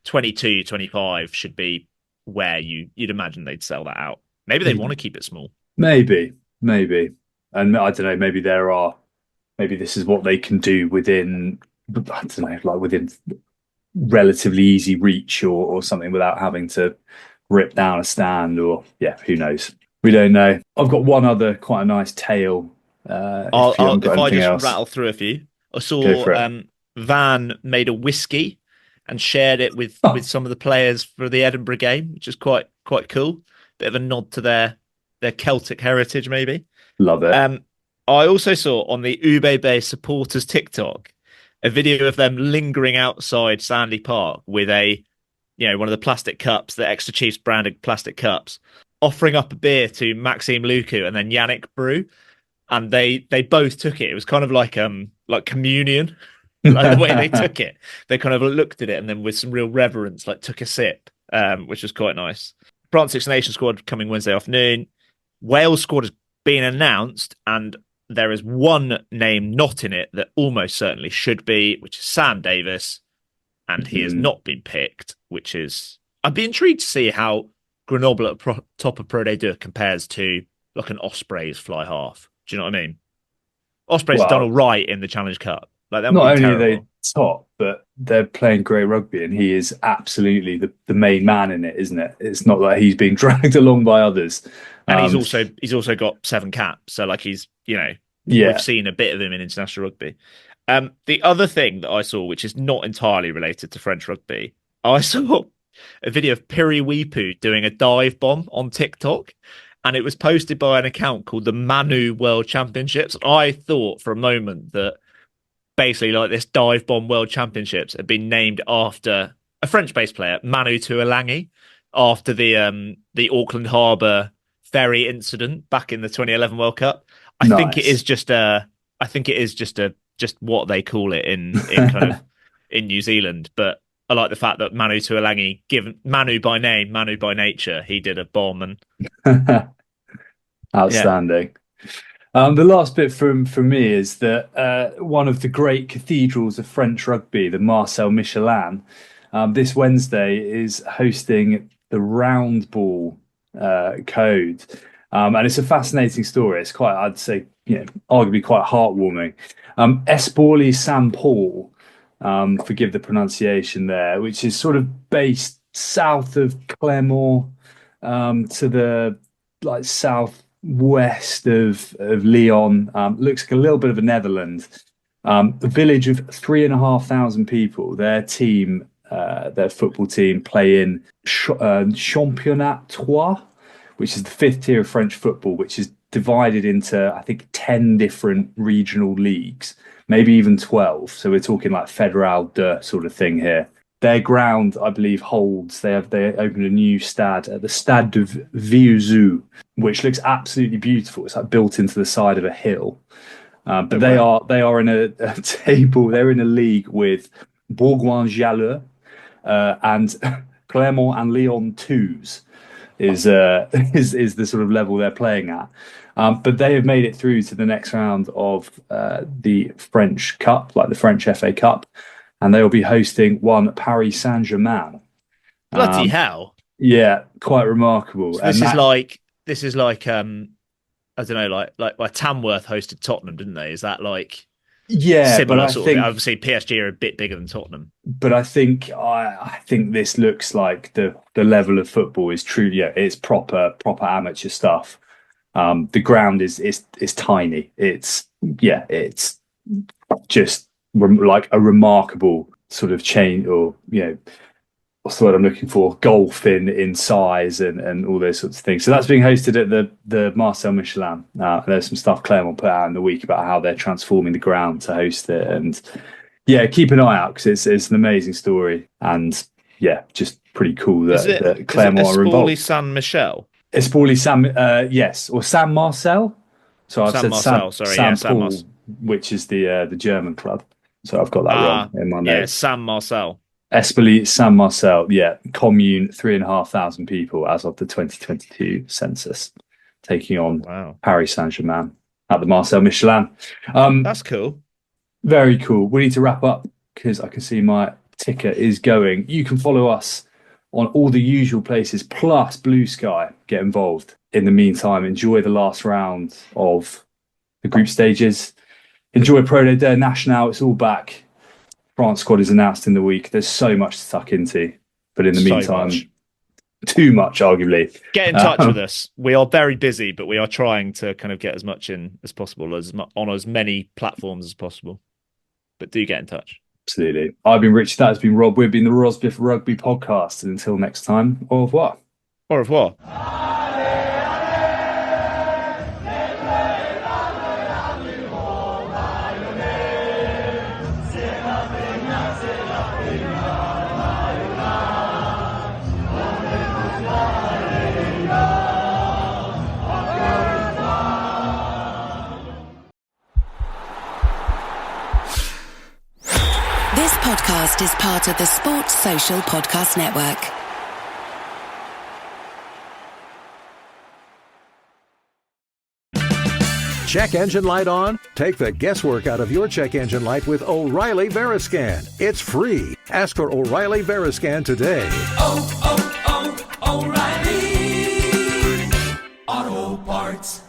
[SPEAKER 10] 22, 25 should be where you'd imagine they'd sell that out. Maybe they want to keep it small.
[SPEAKER 9] Maybe. And I don't know, maybe this is what they can do within, I don't know, like within relatively easy reach or something without having to rip down a stand or, yeah, who knows? We don't know. I've got one other quite a nice tale.
[SPEAKER 10] If I just rattle through a few, I saw Van made a whiskey and shared it with some of the players for the Edinburgh game, which is quite cool. Bit of a nod to their Celtic heritage, maybe.
[SPEAKER 9] Love it.
[SPEAKER 10] I also saw on the Ube Bay supporters TikTok a video of them lingering outside Sandy Park with one of the plastic cups, the Extra Chiefs branded plastic cups, offering up a beer to Maxime Luku and then Yannick Brew. And they both took it. It was kind of like communion, like the way they took it. They kind of looked at it and then with some real reverence, like took a sip, which was quite nice. France Six Nations squad coming Wednesday afternoon. Wales squad has been announced, and there is one name not in it that almost certainly should be, which is Sam Davis, and he has not been picked. Which is, I'd be intrigued to see how Grenoble at top of ProD2 compares to like an Ospreys fly half. Do you know what I mean? Ospreys have done all right in the Challenge Cup. Like, that
[SPEAKER 9] not only
[SPEAKER 10] terrible.
[SPEAKER 9] are they top, but they're playing great rugby, and he is absolutely the main man in it, isn't it? It's not like he's being dragged along by others.
[SPEAKER 10] And he's also got 7 caps, so like we've seen a bit of him in international rugby. The other thing that I saw, which is not entirely related to French rugby, I saw a video of Piri Weepu doing a dive bomb on TikTok. and it was posted by an account called the Manu World Championships. I thought for a moment that basically like this dive bomb World Championships had been named after a French-based player, Manu Tuolangi, after the Auckland Harbour ferry incident back in the 2011 World Cup. I think it is just what they call it in kind of in New Zealand. But I like the fact that Manu Tuolangi, given Manu by name, Manu by nature, he did a bomb and
[SPEAKER 9] outstanding. Yeah. The last bit from me is that one of the great cathedrals of French rugby, the Marcel Michelin, this Wednesday is hosting the round ball code. And it's a fascinating story. It's quite, I'd say, arguably quite heartwarming. Espoli Saint Paul, forgive the pronunciation there, which is sort of based south of Clermont, to the like southwest of Lyon. Looks like a little bit of a Netherland. A village of 3,500 people. Their team, their football team, play in Championnat 3, which is the 5th tier of French football, which is divided into, I think, 10 different regional leagues, maybe even 12. So we're talking like Fédéral 2 sort of thing here. Their ground, I believe, holds. They opened a new stade at the Stade de Vieuxeux, which looks absolutely beautiful. It's like built into the side of a hill. But they are in a table. They're in a league with Bourgoin-Jallieu and Clermont and Lyon 2s. Is the sort of level they're playing at. But they have made it through to the next round of the French Cup, like the French FA Cup, and they will be hosting one Paris Saint-Germain.
[SPEAKER 10] Bloody hell!
[SPEAKER 9] Yeah, quite remarkable.
[SPEAKER 10] So this is like I don't know, like Tamworth hosted Tottenham, didn't they? Is that like similar sort of? Obviously, PSG are a bit bigger than Tottenham,
[SPEAKER 9] but I think this looks like the level of football is truly, it's proper amateur stuff. The ground is tiny. It's just like a remarkable sort of chain, or what's the word I'm looking for? Golf in size and all those sorts of things. So that's being hosted at the Marcel Michelin. There's some stuff Clermont put out in the week about how they're transforming the ground to host it, and keep an eye out because it's an amazing story, and just pretty cool that Clermont are involved.
[SPEAKER 10] Saint Michel.
[SPEAKER 9] Espoli Saint, yes, or Saint Marcel. So I've said Saint Paul, which is the German club. So I've got that wrong in my notes.
[SPEAKER 10] Yeah, Saint Marcel.
[SPEAKER 9] Espoli Saint Marcel, commune, 3,500 people as of the 2022 census, taking on Paris Saint-Germain at the Marcel Michelin.
[SPEAKER 10] That's cool.
[SPEAKER 9] Very cool. We need to wrap up because I can see my ticker is going. You can follow us on all the usual places, plus Blue Sky. Get involved. In the meantime, enjoy the last round of the group stages. Enjoy ProD2 and Nationale. It's all back. France squad is announced in the week. There's so much to tuck into. But in the meantime, too much, arguably.
[SPEAKER 10] Get in touch with us. We are very busy, but we are trying to kind of get as much in as possible, on as many platforms as possible. But do get in touch.
[SPEAKER 9] Absolutely. I've been Rich. That has been Rob. We've been the Rosbiff Rugby Podcast. And until next time, au revoir.
[SPEAKER 10] Au revoir.
[SPEAKER 3] This podcast is part of the Sports Social Podcast Network.
[SPEAKER 12] Check engine light on? Take the guesswork out of your check engine light with O'Reilly Veriscan. It's free. Ask for O'Reilly Veriscan today.
[SPEAKER 3] O'Reilly Auto Parts.